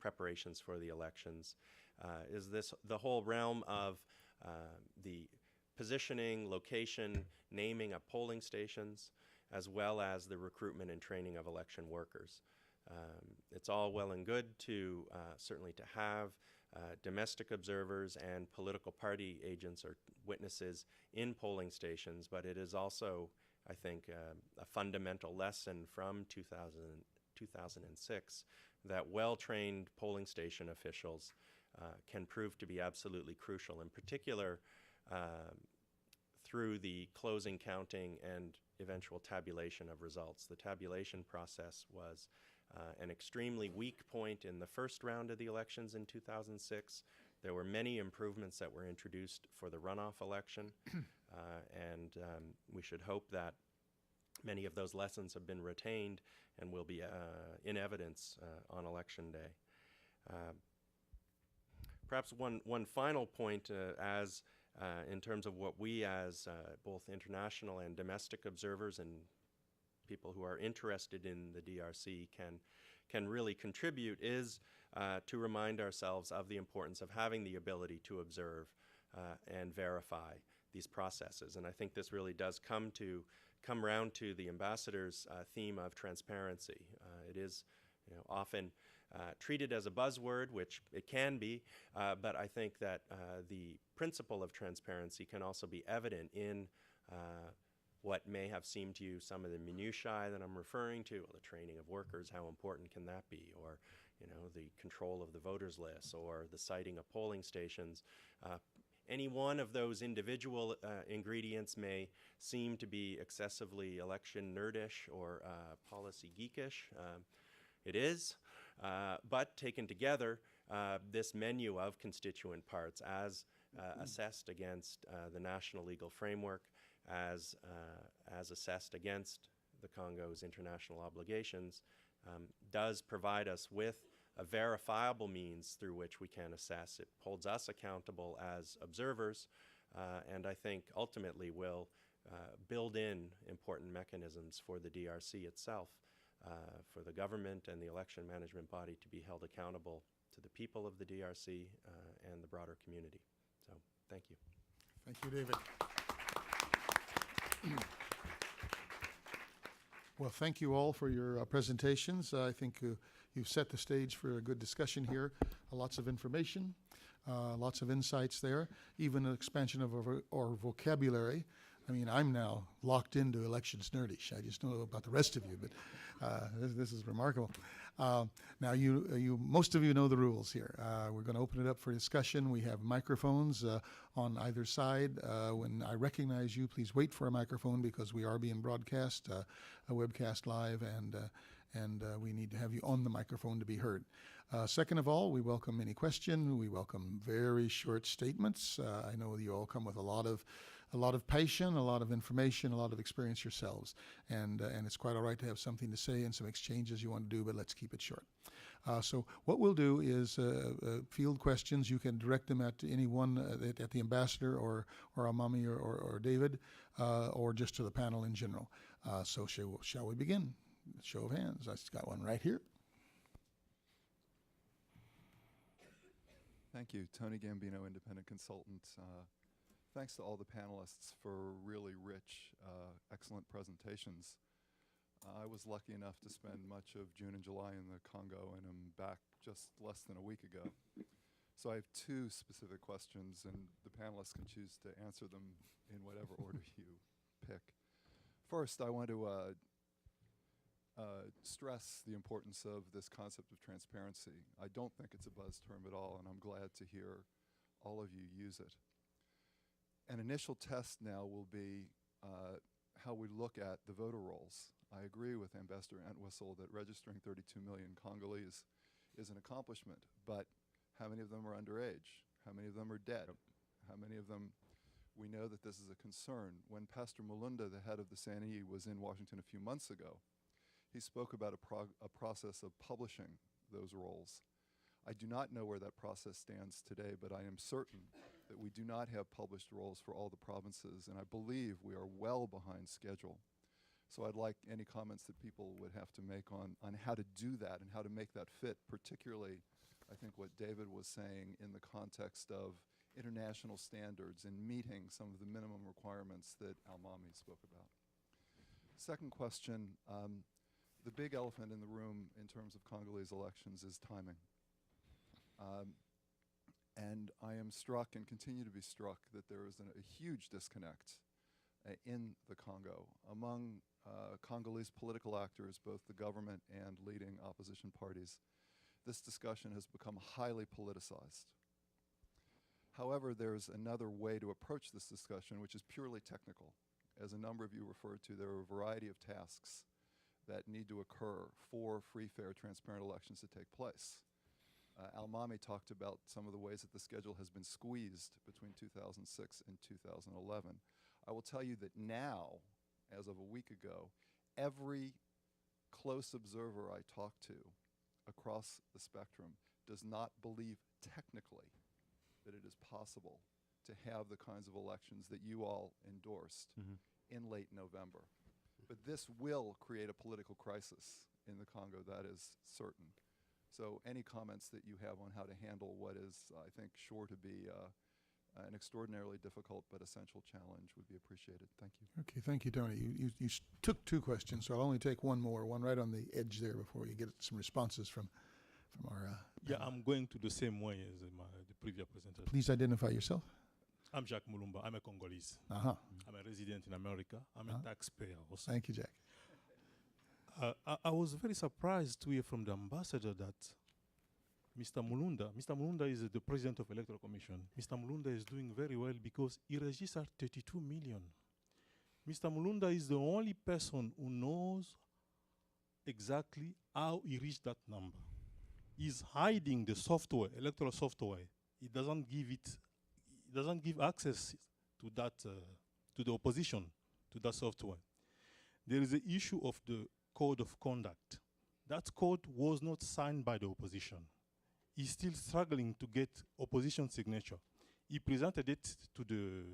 preparations for the elections, is the whole realm of the positioning, location, naming of polling stations, as well as the recruitment and training of election workers. It's all well and good to certainly to have domestic observers and political party agents or witnesses in polling stations, but it is also, I think, a fundamental lesson from 2006 that well-trained polling station officials can prove to be absolutely crucial, in particular through the closing counting and eventual tabulation of results. The tabulation process was an extremely weak point in the first round of the elections in 2006. There were many improvements that were introduced for the runoff election, and we should hope that many of those lessons have been retained and will be in evidence on election day. Perhaps one final point in terms of what we as both international and domestic observers and people who are interested in the DRC can really contribute is to remind ourselves of the importance of having the ability to observe and verify these processes. And I think this really does come round to the ambassador's theme of transparency. It is often treated as a buzzword, which it can be, but I think that the principle of transparency can also be evident in what may have seemed to you some of the minutiae that I'm referring to, the training of workers, how important can that be, or the control of the voters list, or the siting of polling stations. Any one of those individual ingredients may seem to be excessively election nerdish or policy geekish. It is, but taken together, this menu of constituent parts as assessed against the national legal framework, as assessed against the Congo's international obligations, does provide us with a verifiable means through which we can assess. It holds us accountable as observers, and I think ultimately will build in important mechanisms for the DRC itself, for the government and the election management body to be held accountable to the people of the DRC and the broader community. So, thank you. Thank you, David. Well, thank you all for your presentations. I think you've set the stage for a good discussion here. Lots of information, lots of insights there, even an expansion of our vocabulary. I mean, I'm now locked into elections nerdish. I just know about the rest of you, but this is remarkable. Now, most of you know the rules here. We're going to open it up for discussion. We have microphones on either side. When I recognize you, please wait for a microphone because we are being broadcast, a webcast live, and we need to have you on the microphone to be heard. Second of all, we welcome any question. We welcome very short statements. I know you all come with a lot of passion, a lot of information, a lot of experience yourselves, and it's quite all right to have something to say and some exchanges you want to do, but let's keep it short. So what we'll do is field questions. You can direct them at anyone, at the ambassador or Amami or David, or just to the panel in general. So shall we begin? Show of hands. I've got one right here. Thank you. Tony Gambino, independent consultant. Thanks to all the panelists for really rich, excellent presentations. I was lucky enough to spend much of June and July in the Congo, and I'm back just less than a week ago. So I have two specific questions, and the panelists can choose to answer them in whatever order you pick. First, I want to stress the importance of this concept of transparency. I don't think it's a buzz term at all, and I'm glad to hear all of you use it. An initial test now will be how we look at the voter rolls. I agree with Ambassador Entwistle that registering 32 million Congolese is an accomplishment, but how many of them are underage? How many of them are dead? How many of them, we know that this is a concern. When Pastor Mulunda, the head of the CNE, was in Washington a few months ago, he spoke about a process of publishing those rolls. I do not know where that process stands today, but I am certain that we do not have published rolls for all the provinces, and I believe we are well behind schedule. So I'd like any comments that people would have to make on how to do that and how to make that fit, particularly I think what David was saying in the context of international standards and meeting some of the minimum requirements that Almami spoke about. Second question, the big elephant in the room in terms of Congolese elections is timing. And I am struck and continue to be struck that there is a huge disconnect in the Congo among Congolese political actors, both the government and leading opposition parties. This discussion has become highly politicized. However, there's another way to approach this discussion, which is purely technical. As a number of you referred to, there are a variety of tasks that need to occur for free, fair, transparent elections to take place. Almami talked about some of the ways that the schedule has been squeezed between 2006 and 2011. I will tell you that now, as of a week ago, every close observer I talk to across the spectrum does not believe technically that it is possible to have the kinds of elections that you all endorsed in late November. But this will create a political crisis in the Congo, that is certain. So any comments that you have on how to handle what is, I think, sure to be an extraordinarily difficult but essential challenge would be appreciated. Thank you. Okay, thank you, Tony. You took two questions, so I'll only take one more, one right on the edge there before you get some responses from our... Yeah, I'm going to the same way as the previous presenter. Please identify yourself. I'm Jacques Mulumba. I'm a Congolese. Uh-huh. I'm a resident in America. I'm a taxpayer also. Thank you, Jack. I was very surprised to hear from the ambassador that Mr. Mulunda is the president of Electoral Commission. Mr. Mulunda is doing very well because he registered 32 million. Mr. Mulunda is the only person who knows exactly how he reached that number. He's hiding the software, electoral software. He doesn't give access to that, to the opposition, to that software. There is the issue of the code of conduct. That code was not signed by the opposition. He's still struggling to get opposition signature. He presented it to the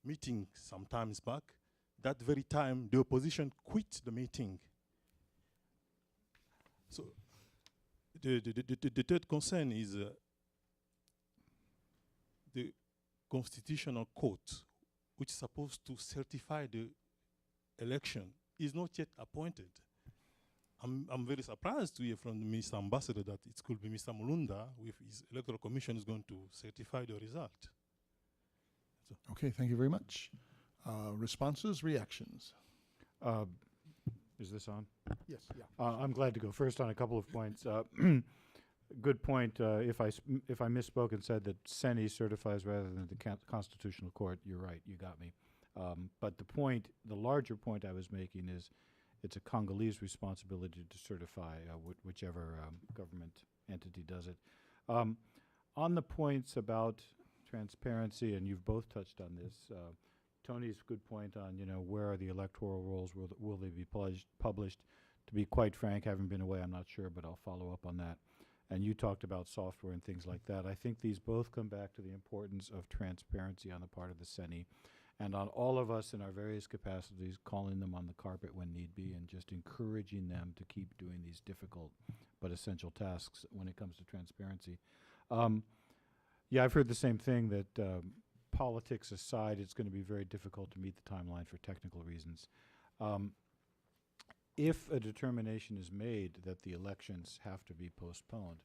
meeting some times back. That very time, the opposition quit the meeting. So the third concern is the constitutional court, which is supposed to certify the election, is not yet appointed. I'm very surprised to hear from Mr. Ambassador that it could be Mr. Mulunda with his electoral commission is going to certify the result. So. Okay, thank you very much. Responses, reactions? Is this on? Yes, yeah. I'm glad to go first on a couple of points. Good point. If I misspoke and said that CENI certifies rather than the Constitutional Court, you're right. You got me. But the larger point I was making is, it's a Congolese responsibility to certify whichever government entity does it. On the points about transparency, and you've both touched on this, Tony's good point on, where are the electoral rolls, will they be published? To be quite frank, having been away, I'm not sure, but I'll follow up on that. And you talked about software and things like that. I think these both come back to the importance of transparency on the part of the CENI, and on all of us in our various capacities, calling them on the carpet when need be, and just encouraging them to keep doing these difficult but essential tasks when it comes to transparency. Yeah, I've heard the same thing, that politics aside, it's going to be very difficult to meet the timeline for technical reasons. If a determination is made that the elections have to be postponed,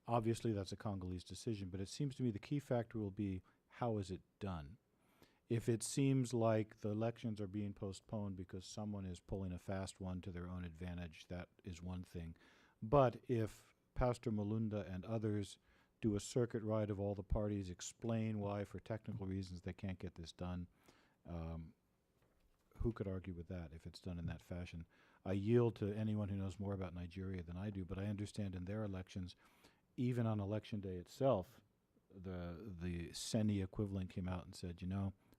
obviously that's a Congolese decision, but it seems to me the key factor will be, how is it done? If it seems like the elections are being postponed because someone is pulling a fast one to their own advantage, that is one thing. But if Pastor Malunda and others do a circuit ride of all the parties, explain why for technical reasons they can't get this done, who could argue with that if it's done in that fashion? I yield to anyone who knows more about Nigeria than I do, but I understand in their elections, even on election day itself, the CENI equivalent came out and said,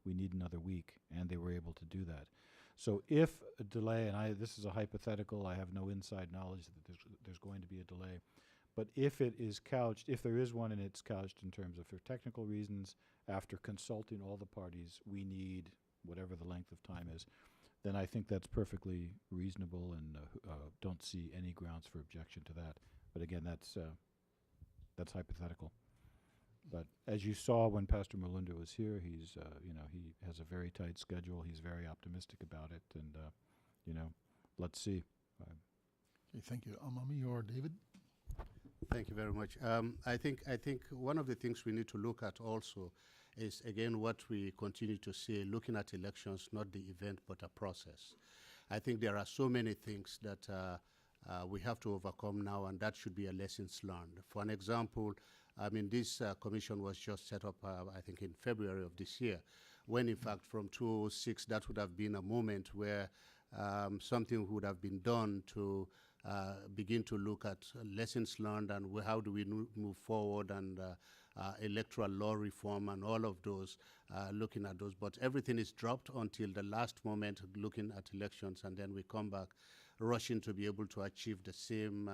we need another week, and they were able to do that. So if a delay, and this is a hypothetical, I have no inside knowledge that there's going to be a delay, but if it is couched, if there is one and it's couched in terms of for technical reasons, after consulting all the parties, we need whatever the length of time is, then I think that's perfectly reasonable, and don't see any grounds for objection to that. But again, that's hypothetical. But as you saw when Pastor Malunda was here, he's he has a very tight schedule. He's very optimistic about it, and let's see. Okay, thank you. Amami or David? Thank you very much. I think one of the things we need to look at also is, again, what we continue to say, looking at elections, not the event, but a process. I think there are so many things that we have to overcome now, and that should be a lessons learned. For an example, this commission was just set up, I think, in February of this year, when, in fact, from 2006, that would have been a moment where something would have been done to begin to look at lessons learned and how do we move forward, and electoral law reform and all of those, looking at those. But everything is dropped until the last moment, looking at elections, and then we come back rushing to be able to achieve the same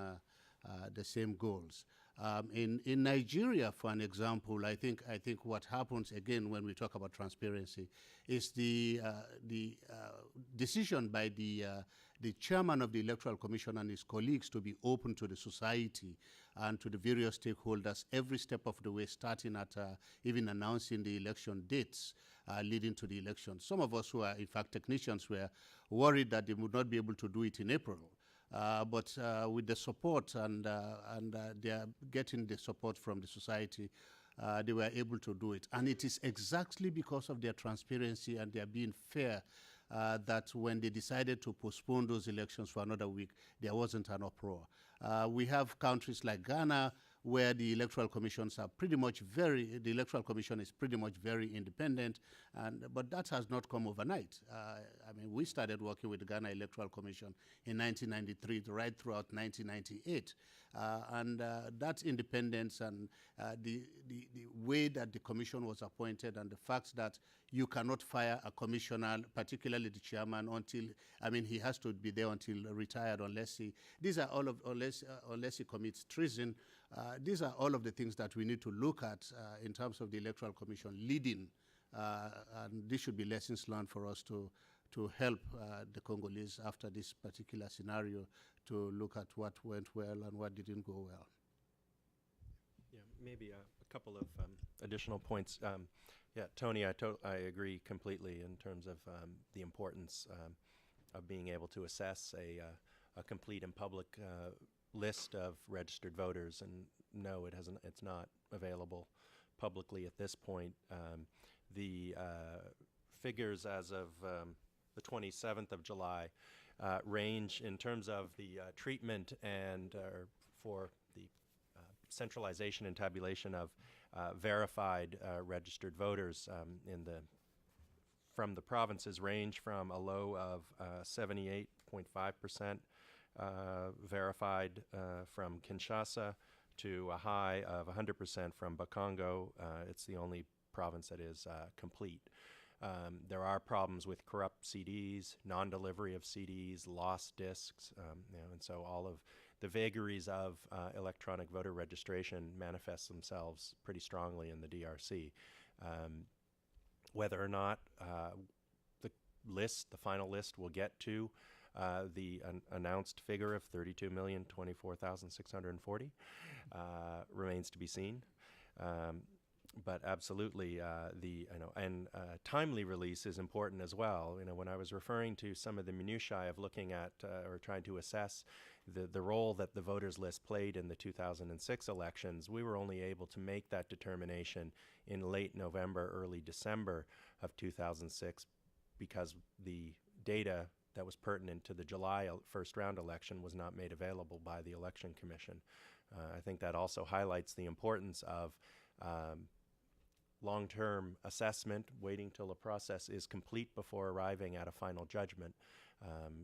goals. In Nigeria, for an example, I think what happens again when we talk about transparency is the decision by the chairman of the Electoral Commission and his colleagues to be open to the society and to the various stakeholders every step of the way, starting at even announcing the election dates leading to the election. Some of us who are, in fact, technicians were worried that they would not be able to do it in April. But with the support and they are getting the support from the society, they were able to do it. And it is exactly because of their transparency and their being fair that when they decided to postpone those elections for another week, there wasn't an uproar. We have countries like Ghana, where the electoral commissions are pretty much the electoral commission is pretty much very independent, but that has not come overnight. We started working with the Ghana Electoral Commission in 1993 right throughout 1998. And that independence and the way that the commission was appointed, and the fact that you cannot fire a commissioner, particularly the chairman, until he has to be there until retired, unless he commits treason. These are all of the things that we need to look at in terms of the electoral commission leading, and this should be lessons learned for us to help the Congolese after this particular scenario to look at what went well and what didn't go well. Yeah, maybe a couple of additional points. Tony, I agree completely in terms of the importance of being able to assess a complete and public list of registered voters, and no, it's not available publicly at this point. The figures as of the 27th of July range in terms of the treatment and for the centralization and tabulation of verified registered voters in the from the provinces range from a low of 78.5% verified from Kinshasa to a high of 100% from Bakongo. It's the only province that is complete. There are problems with corrupt CDs, non-delivery of CDs, lost discs, and so all of the vagaries of electronic voter registration manifest themselves pretty strongly in the DRC. Whether or not the final list will get to the announced figure of 32,024,640 remains to be seen. But absolutely, timely release is important as well. When I was referring to some of the minutiae of looking at or trying to assess the role that the voters list played in the 2006 elections, we were only able to make that determination in late November, early December of 2006, because the data that was pertinent to the July first round election was not made available by the Election Commission. I think that also highlights the importance of long-term assessment, waiting till the process is complete before arriving at a final judgment.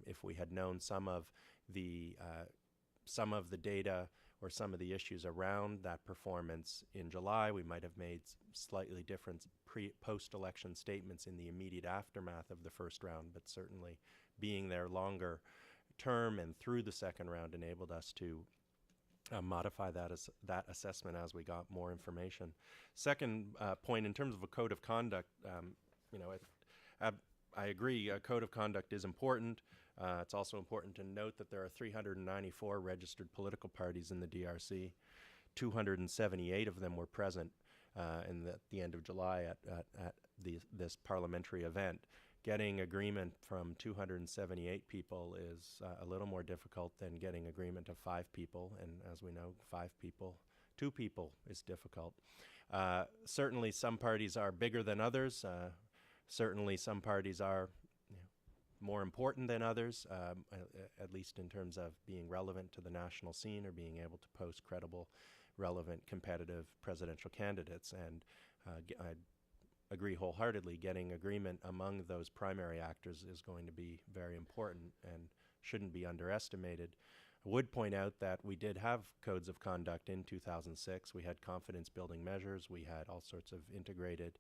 If we had known some of the data or some of the issues around that performance in July, we might have made slightly different post-election statements in the immediate aftermath of the first round, but certainly being there longer term and through the second round enabled us to modify that assessment as we got more information. Second point, in terms of a code of conduct, I agree, a code of conduct is important. It's also important to note that there are 394 registered political parties in the DRC. 278 of them were present at the end of July at this parliamentary event. Getting agreement from 278 people is a little more difficult than getting agreement of 5 people, and as we know, 2 people is difficult. Certainly some parties are bigger than others. Certainly some parties are more important than others, at least in terms of being relevant to the national scene or being able to post credible, relevant, competitive presidential candidates. And I agree wholeheartedly, getting agreement among those primary actors is going to be very important and shouldn't be underestimated. I would point out that we did have codes of conduct in 2006. We had confidence building measures. We had all sorts of integrated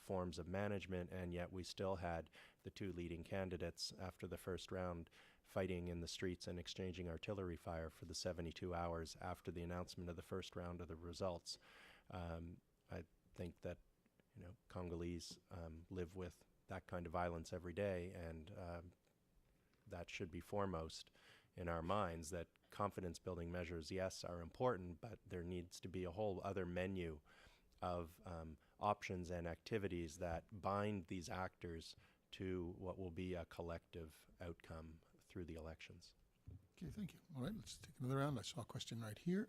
forms of management, and yet we still had the 2 leading candidates after the first round fighting in the streets and exchanging artillery fire for the 72 hours after the announcement of the first round of the results. I think that Congolese live with that kind of violence every day, and that should be foremost in our minds, that confidence building measures, yes, are important, but there needs to be a whole other menu of options and activities that bind these actors to what will be a collective outcome through the elections. Okay, thank you. All right, let's take another round. I saw a question right here.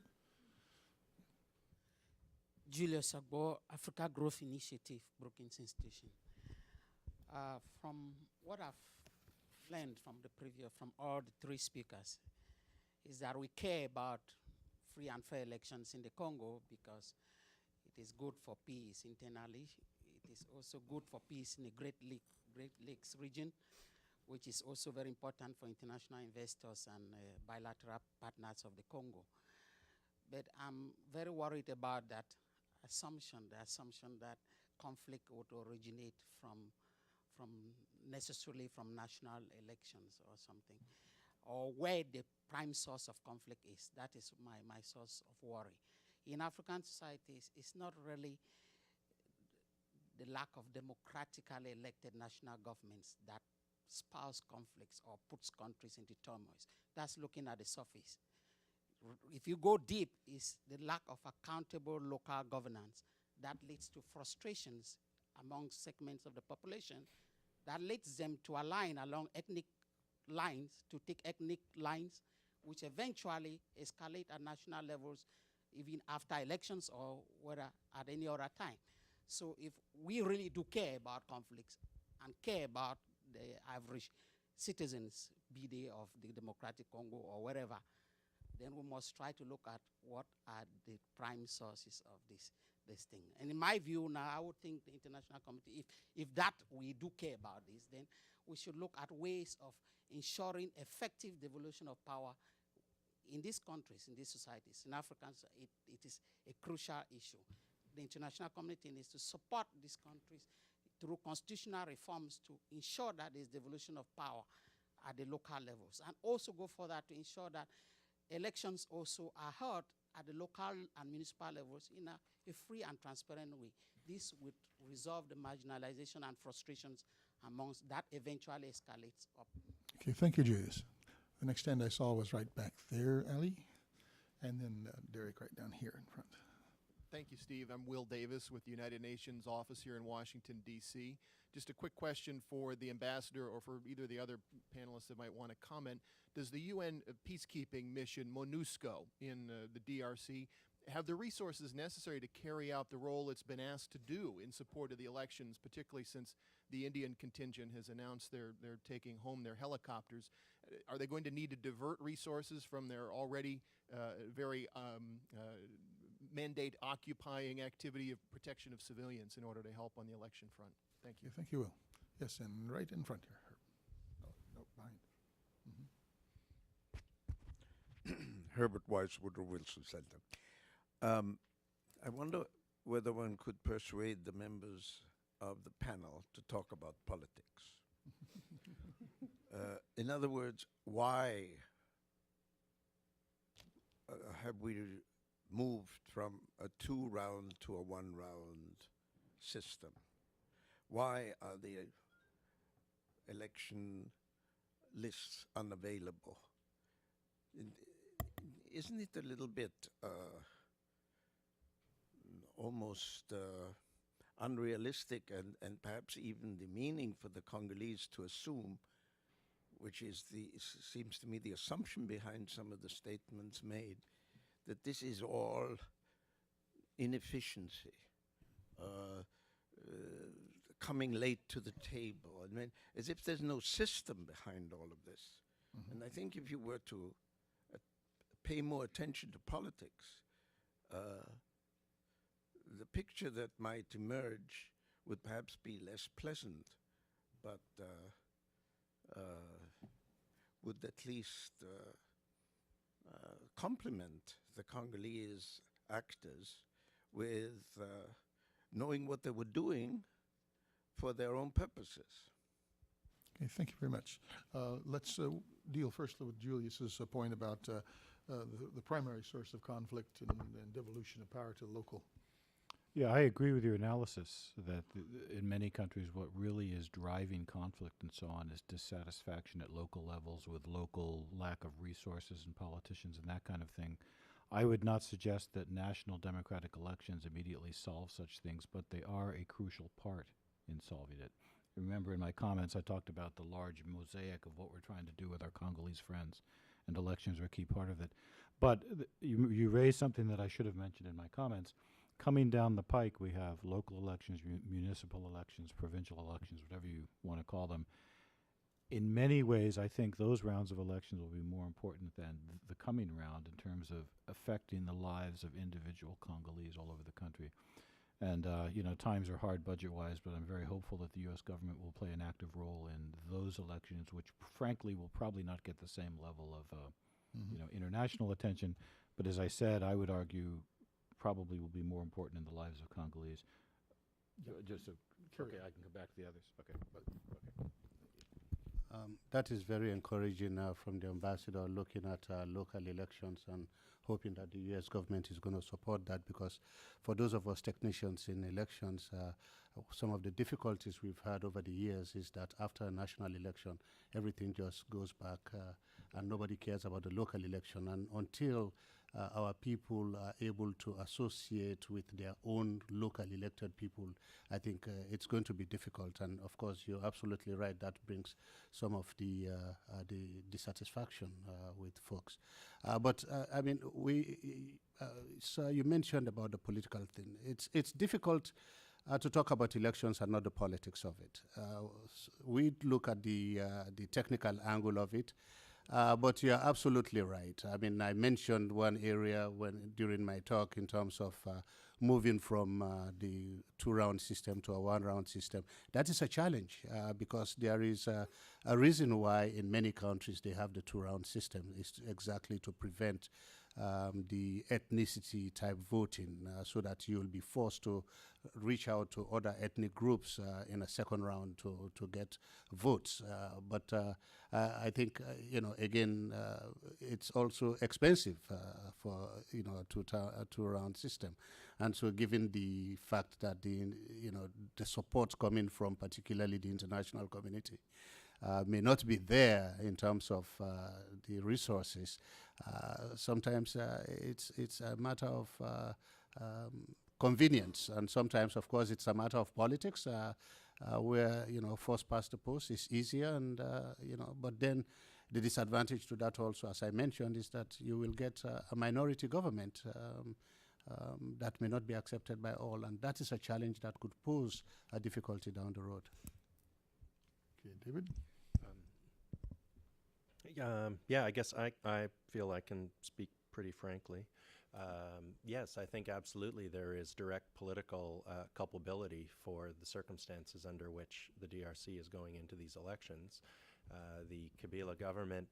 Julius Agbo, Africa Growth Initiative, Brookings Institution. From what I've learned from all the 3 speakers, is that we care about free and fair elections in the Congo because it is good for peace internally. It is also good for peace in the Great Lakes region, which is also very important for international investors and bilateral partners of the Congo. But I'm very worried about that assumption, the assumption that conflict would originate necessarily from national elections or something, or where the prime source of conflict is. That is my source of worry. In African societies, it's not really the lack of democratically elected national governments that spouse conflicts or puts countries into turmoil. That's looking at the surface. If you go deep, it's the lack of accountable local governance that leads to frustrations among segments of the population, that leads them to align along ethnic lines, to take ethnic lines, which eventually escalate at national levels, even after elections or whether at any other time. So if we really do care about conflicts and care about the average citizens, be they of the Democratic Congo or wherever, then we must try to look at what are the prime sources of this. this thing. And in my view now, I would think the international community, if that we do care about this, then we should look at ways of ensuring effective devolution of power in these countries, in these societies. In Africans, it is a crucial issue. The international community needs to support these countries through constitutional reforms to ensure that there's devolution of power at the local levels, and also go further to ensure that elections also are held at the local and municipal levels in a free and transparent way. This would resolve the marginalization and frustrations amongst that eventually escalates up. Okay, thank you, Julius. The next hand I saw was right back there, Ali, and then Derek right down here in front. Thank you, Steve. I'm Will Davis with the United Nations office here in Washington, D.C. Just a quick question for the ambassador or for either of the other panelists that might want to comment. Does the UN peacekeeping mission MONUSCO in the DRC have the resources necessary to carry out the role it's been asked to do in support of the elections, particularly since the Indian contingent has announced they're taking home their helicopters? Are they going to need to divert resources from their already very mandate-occupying activity of protection of civilians in order to help on the election front? Thank you. Okay, thank you, Will. Yes, and right in front here. No, behind. Herbert Weiss, Woodrow Wilson Center. I wonder whether one could persuade the members of the panel to talk about politics. In other words, why have we moved from a 2-round to a 1-round system? Why are the election lists unavailable? Isn't it a little bit almost unrealistic and perhaps even demeaning for the Congolese to assume, which is seems to me the assumption behind some of the statements made, that this is all inefficiency, coming late to the table, I mean, as if there's no system behind all of this. And I think if you were to pay more attention to politics, the picture that might emerge would perhaps be less pleasant, but would at least complement the Congolese actors with knowing what they were doing for their own purposes. Okay, thank you very much. Let's deal first with Julius's point about the primary source of conflict and devolution of power to the local. Yeah, I agree with your analysis that in many countries what really is driving conflict and so on is dissatisfaction at local levels with local lack of resources and politicians and that kind of thing. I would not suggest that national democratic elections immediately solve such things, but they are a crucial part in solving it. Remember in my comments I talked about the large mosaic of what we're trying to do with our Congolese friends, and elections are a key part of it. But you raised something that I should have mentioned in my comments. Coming down the pike, we have local elections, municipal elections, provincial elections, whatever you want to call them. In many ways, I think those rounds of elections will be more important than the coming round in terms of affecting the lives of individual Congolese all over the country. And, you know, times are hard budget-wise, but I'm very hopeful that the U.S. government will play an active role in those elections, which frankly will probably not get the same level of, you know, international attention. But as I said, I would argue probably will be more important in the lives of Congolese. Just okay, I can come back to the others. Okay. Okay. That is very encouraging from the ambassador, looking at local elections and hoping that the U.S. government is going to support that, because for those of us technicians in elections, some of the difficulties we've had over the years is that after a national election, everything just goes back and nobody cares about the local election. And until our people are able to associate with their own local elected people, I think it's going to be difficult. And of course, you're absolutely right. That brings some of the dissatisfaction with folks. But I mean, so you mentioned about the political thing. It's difficult to talk about elections and not the politics of it. We look at the technical angle of it. But you're absolutely right. I mean, I mentioned one area during my talk in terms of moving from the two-round system to a one-round system. That is a challenge because there is a reason why in many countries they have the two-round system. It's exactly to prevent the ethnicity type voting so that you will be forced to reach out to other ethnic groups in a second round to get votes. But I think, again, it's also expensive for, a two-round system. And so given the fact that the support coming from particularly the international community may not be there in terms of the resources, sometimes it's a matter of convenience, and sometimes, of course, it's a matter of politics, where first past the post is easier, and but then the disadvantage to that also, as I mentioned, is that you will get a minority government that may not be accepted by all, and that is a challenge that could pose a difficulty down the road. Okay, David? Yeah, I guess I feel I can speak pretty frankly. Yes, I think absolutely there is direct political culpability for the circumstances under which the DRC is going into these elections. The Kabila government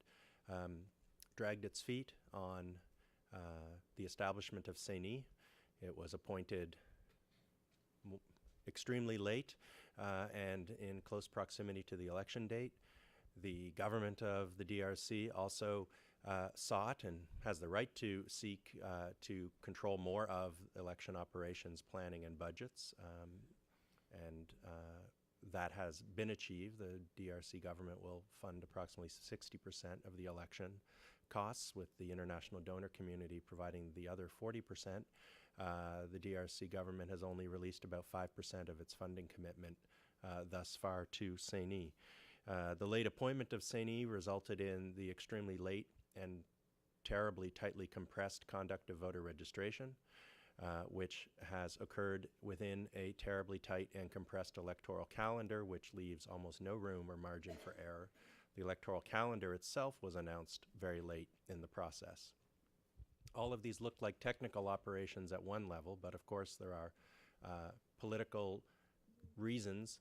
dragged its feet on the establishment of CENI. It was appointed extremely late and in close proximity to the election date. The government of the DRC also sought and has the right to seek to control more of election operations, planning, and budgets. And that has been achieved. The DRC government will fund approximately 60% of the election costs, with the international donor community providing the other 40%. The DRC government has only released about 5% of its funding commitment thus far to CENI. The late appointment of CENI resulted in the extremely late and terribly tightly compressed conduct of voter registration, which has occurred within a terribly tight and compressed electoral calendar, which leaves almost no room or margin for error. The electoral calendar itself was announced very late in the process. All of these look like technical operations at one level, but of course there are political reasons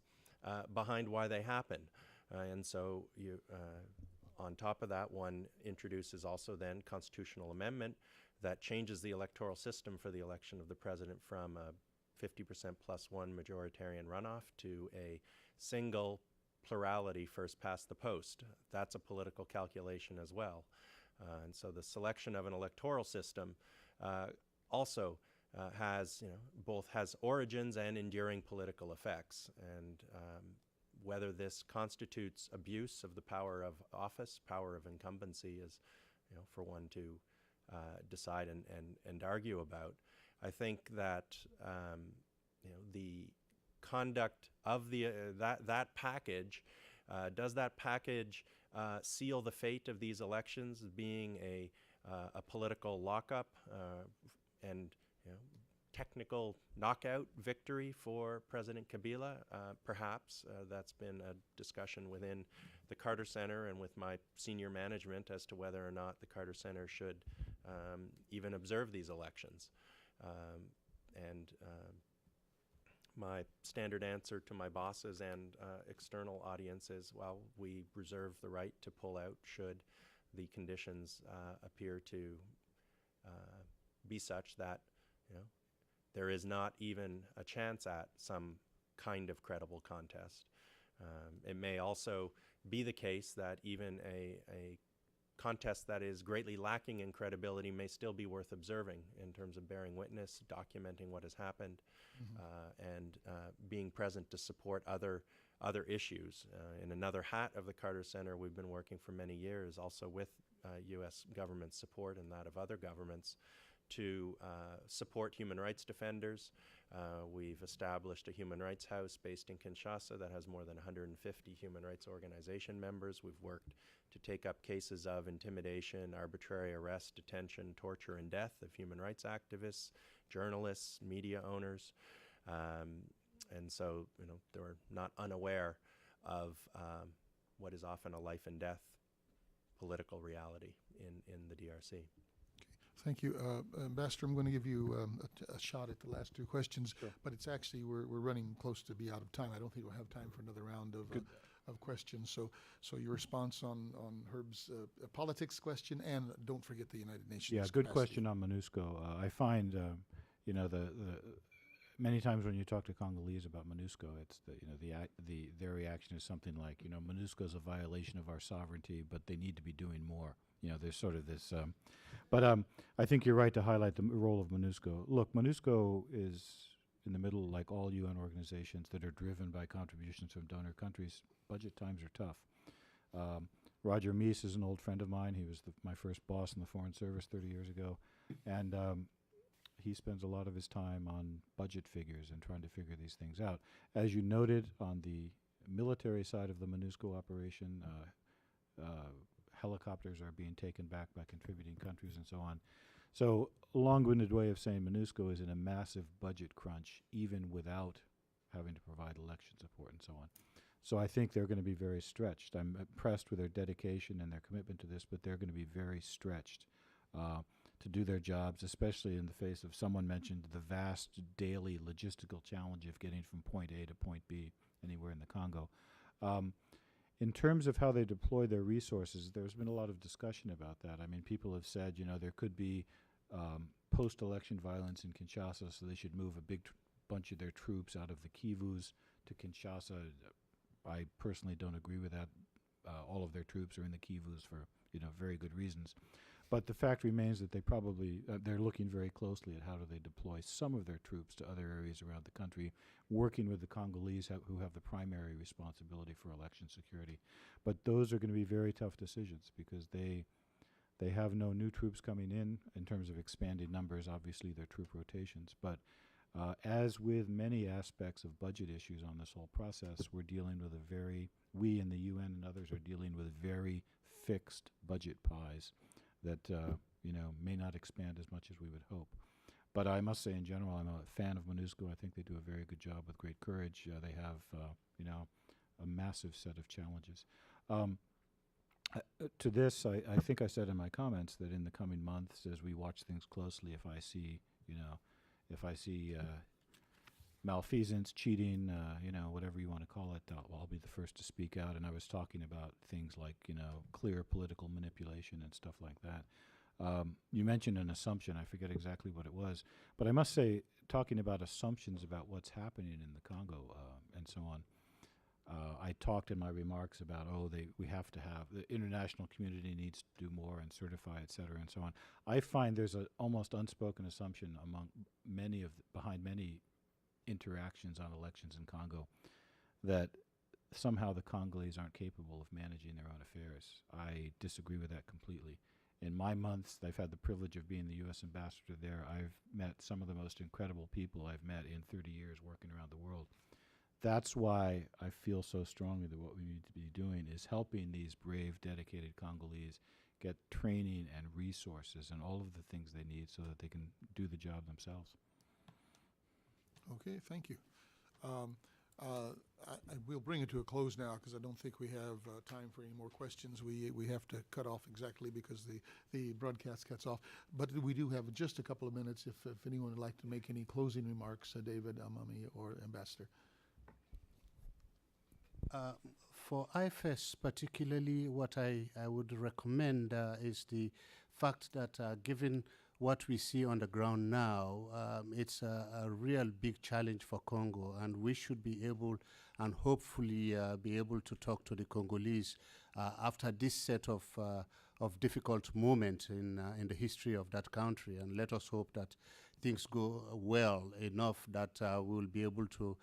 behind why they happen. And so on top of that, one introduces also then constitutional amendment that changes the electoral system for the election of the president from a 50% plus one majoritarian runoff to a single plurality first past the post. That's a political calculation as well. And so the selection of an electoral system also has, both has origins and enduring political effects. And whether this constitutes abuse of the power of office, power of incumbency, is, for one to decide and argue about. I think that the conduct of the that package, does that package seal the fate of these elections as being a political lockup and technical knockout victory for President Kabila? Perhaps. That's been a discussion within the Carter Center and with my senior management as to whether or not the Carter Center should even observe these elections. My standard answer to my bosses and external audience is, well, we reserve the right to pull out should the conditions appear to be such that, there is not even a chance at some kind of credible contest. It may also be the case that even a contest that is greatly lacking in credibility may still be worth observing in terms of bearing witness, documenting what has happened, and being present to support other issues. In another hat of the Carter Center, we've been working for many years also with U.S. government support and that of other governments to support human rights defenders. We've established a human rights house based in Kinshasa that has more than 150 human rights organization members. We've worked to take up cases of intimidation, arbitrary arrest, detention, torture, and death of human rights activists, journalists, media owners. And so, they're not unaware of what is often a life and death political reality in the DRC. Thank you. Ambassador, I'm going to give you a shot at the last two questions, but it's actually, we're running close to be out of time. I don't think we'll have time for another round of questions. So your response on Herb's politics question, and don't forget the United Nations. Yeah, good capacity. question on MONUSCO. I find, you know, the many times when you talk to Congolese about MONUSCO, it's their reaction is something like, you know, MONUSCO is a violation of our sovereignty, but they need to be doing more. You know, there's sort of this, but I think you're right to highlight the role of MONUSCO. Look, MONUSCO is in the middle, like all UN organizations that are driven by contributions from donor countries. Budget times are tough. Roger Meese is an old friend of mine. He was my first boss in the Foreign Service 30 years ago, and he spends a lot of his time on budget figures and trying to figure these things out. As you noted, on the military side of the MONUSCO operation, helicopters are being taken back by contributing countries and so on. So a long-winded way of saying MONUSCO is in a massive budget crunch, even without having to provide election support and so on. So I think they're going to be very stretched. I'm impressed with their dedication and their commitment to this, but they're going to be very stretched to do their jobs, especially in the face of, someone mentioned, the vast daily logistical challenge of getting from point A to point B anywhere in the Congo. In terms of how they deploy their resources, there's been a lot of discussion about that. I mean, people have said, you know, there could be post-election violence in Kinshasa, so they should move a big bunch of their troops out of the Kivus to Kinshasa. I personally don't agree with that. All of their troops are in the Kivus for, you know, very good reasons. But the fact remains that they probably, they're looking very closely at how do they deploy some of their troops to other areas around the country, working with the Congolese who have the primary responsibility for election security. But those are going to be very tough decisions because they have no new troops coming in terms of expanding numbers, obviously their troop rotations. But as with many aspects of budget issues on this whole process, we're dealing with we in the UN and others are dealing with very fixed budget pies that you know, may not expand as much as we would hope. But I must say, in general, I'm a fan of MONUSCO. I think they do a very good job with great courage. They have, you know, a massive set of challenges. To this, I think I said in my comments that in the coming months, as we watch things closely, if I see, you know, malfeasance, cheating, you know, whatever you want to call it, I'll be the first to speak out. And I was talking about things like, you know, clear political manipulation and stuff like that. You mentioned an assumption. I forget exactly what it was. But I must say, talking about assumptions about what's happening in the Congo and so on, I talked in my remarks about, we have to have, the international community needs to do more and certify, et cetera, and so on. I find there's an almost unspoken assumption among behind many interactions on elections in Congo that somehow the Congolese aren't capable of managing their own affairs. I disagree with that completely. In my months, I've had the privilege of being the U.S. ambassador there. I've met some of the most incredible people I've met in 30 years working around the world. That's why I feel so strongly that what we need to be doing is helping these brave, dedicated Congolese get training and resources and all of the things they need so that they can do the job themselves. Okay, thank you. I will bring it to a close now because I don't think we have time for any more questions. We have to cut off exactly because the broadcast cuts off. But we do have just a couple of minutes if anyone would like to make any closing remarks, David, Amami, or Ambassador. For IFS particularly, what I would recommend is the fact that given what we see on the ground now, it's a real big challenge for Congo, and we should be able and hopefully be able to talk to the Congolese after this set of difficult moments in the history of that country. And let us hope that things go well enough that we'll be able to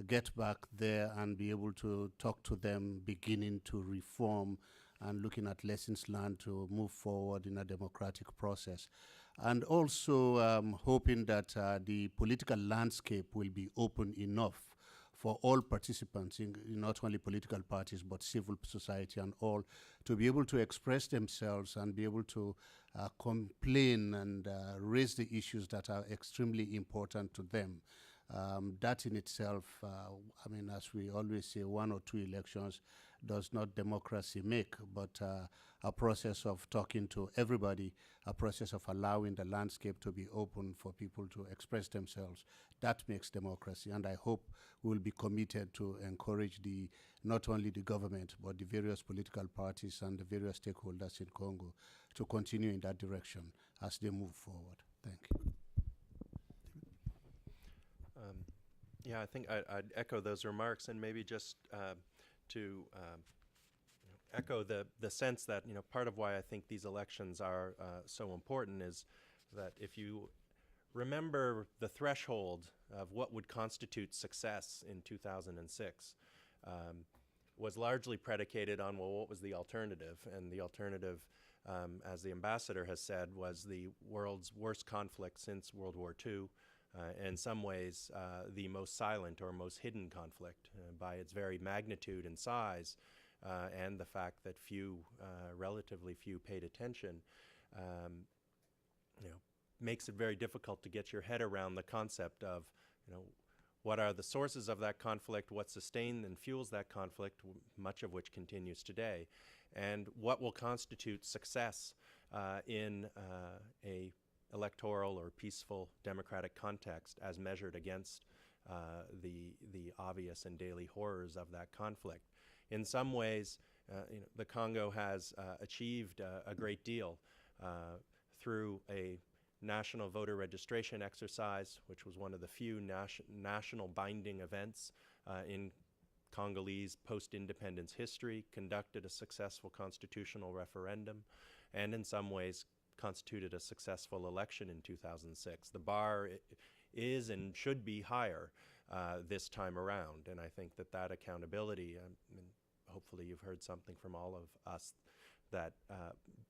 get back there and be able to talk to them, beginning to reform and looking at lessons learned to move forward in a democratic process. And also hoping that the political landscape will be open enough for all participants, in not only political parties, but civil society and all, to be able to express themselves and be able to complain and raise the issues that are extremely important to them. That in itself, I mean, as we always say, 1 or 2 elections does not democracy make, but a process of talking to everybody, a process of allowing the landscape to be open for people to express themselves. That makes democracy, and I hope we will be committed to encourage not only the government, but the various political parties and the various stakeholders in Congo to continue in that direction as they move forward. Thank you. Yeah, I think I'd echo those remarks, and maybe just to echo the sense that, part of why I think these elections are so important is that if you remember the threshold of what would constitute success in 2006 was largely predicated on, well, what was the alternative? And the alternative, as the ambassador has said, was the world's worst conflict since World War II. In some ways, the most silent or most hidden conflict by its very magnitude and size, and the fact that relatively few paid attention, makes it very difficult to get your head around the concept of, what are the sources of that conflict, what sustains and fuels that conflict, much of which continues today, and what will constitute success in a electoral or peaceful democratic context as measured against the obvious and daily horrors of that conflict. In some ways, the Congo has achieved a great deal through a national voter registration exercise, which was one of the few national binding events in Congolese post-independence history, conducted a successful constitutional referendum, and in some ways constituted a successful election in 2006. The bar is and should be higher this time around, and I think that accountability, and hopefully you've heard something from all of us that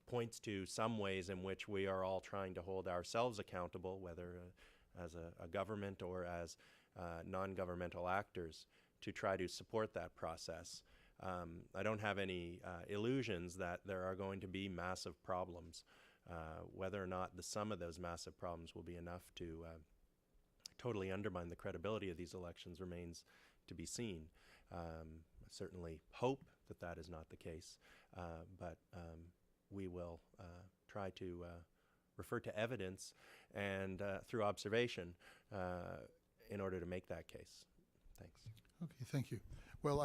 points to some ways in which we are all trying to hold ourselves accountable, whether as a government or as non-governmental actors, to try to support that process. I don't have any illusions that there are going to be massive problems. Whether or not the sum of those massive problems will be enough to totally undermine the credibility of these elections remains to be seen. I certainly hope that is not the case, but we will try to refer to evidence and through observation in order to make that case. Thanks. Okay, thank you. Well,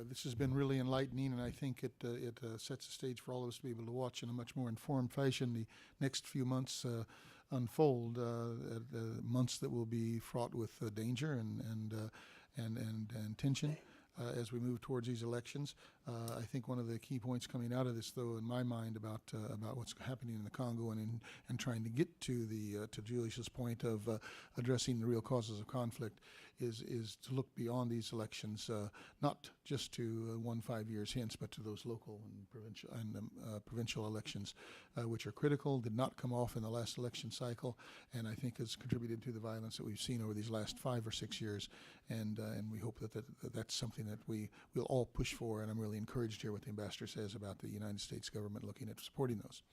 this has been really enlightening, and I think it sets the stage for all of us to be able to watch in a much more informed fashion the next few months unfold, months that will be fraught with danger and tension as we move towards these elections. I think one of the key points coming out of this, though, in my mind, about what's happening in the Congo and trying to get to to Julius's point of addressing the real causes of conflict, is to look beyond these elections, not just to 5 years hence, but to those local and provincial elections, which are critical, did not come off in the last election cycle, and I think has contributed to the violence that we've seen over these last 5 or 6 years. And we hope that's something that we'll all push for, and I'm really encouraged here what the ambassador says about the United States government looking at supporting those.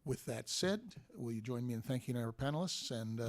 With that said, will you join me in thanking our panelists and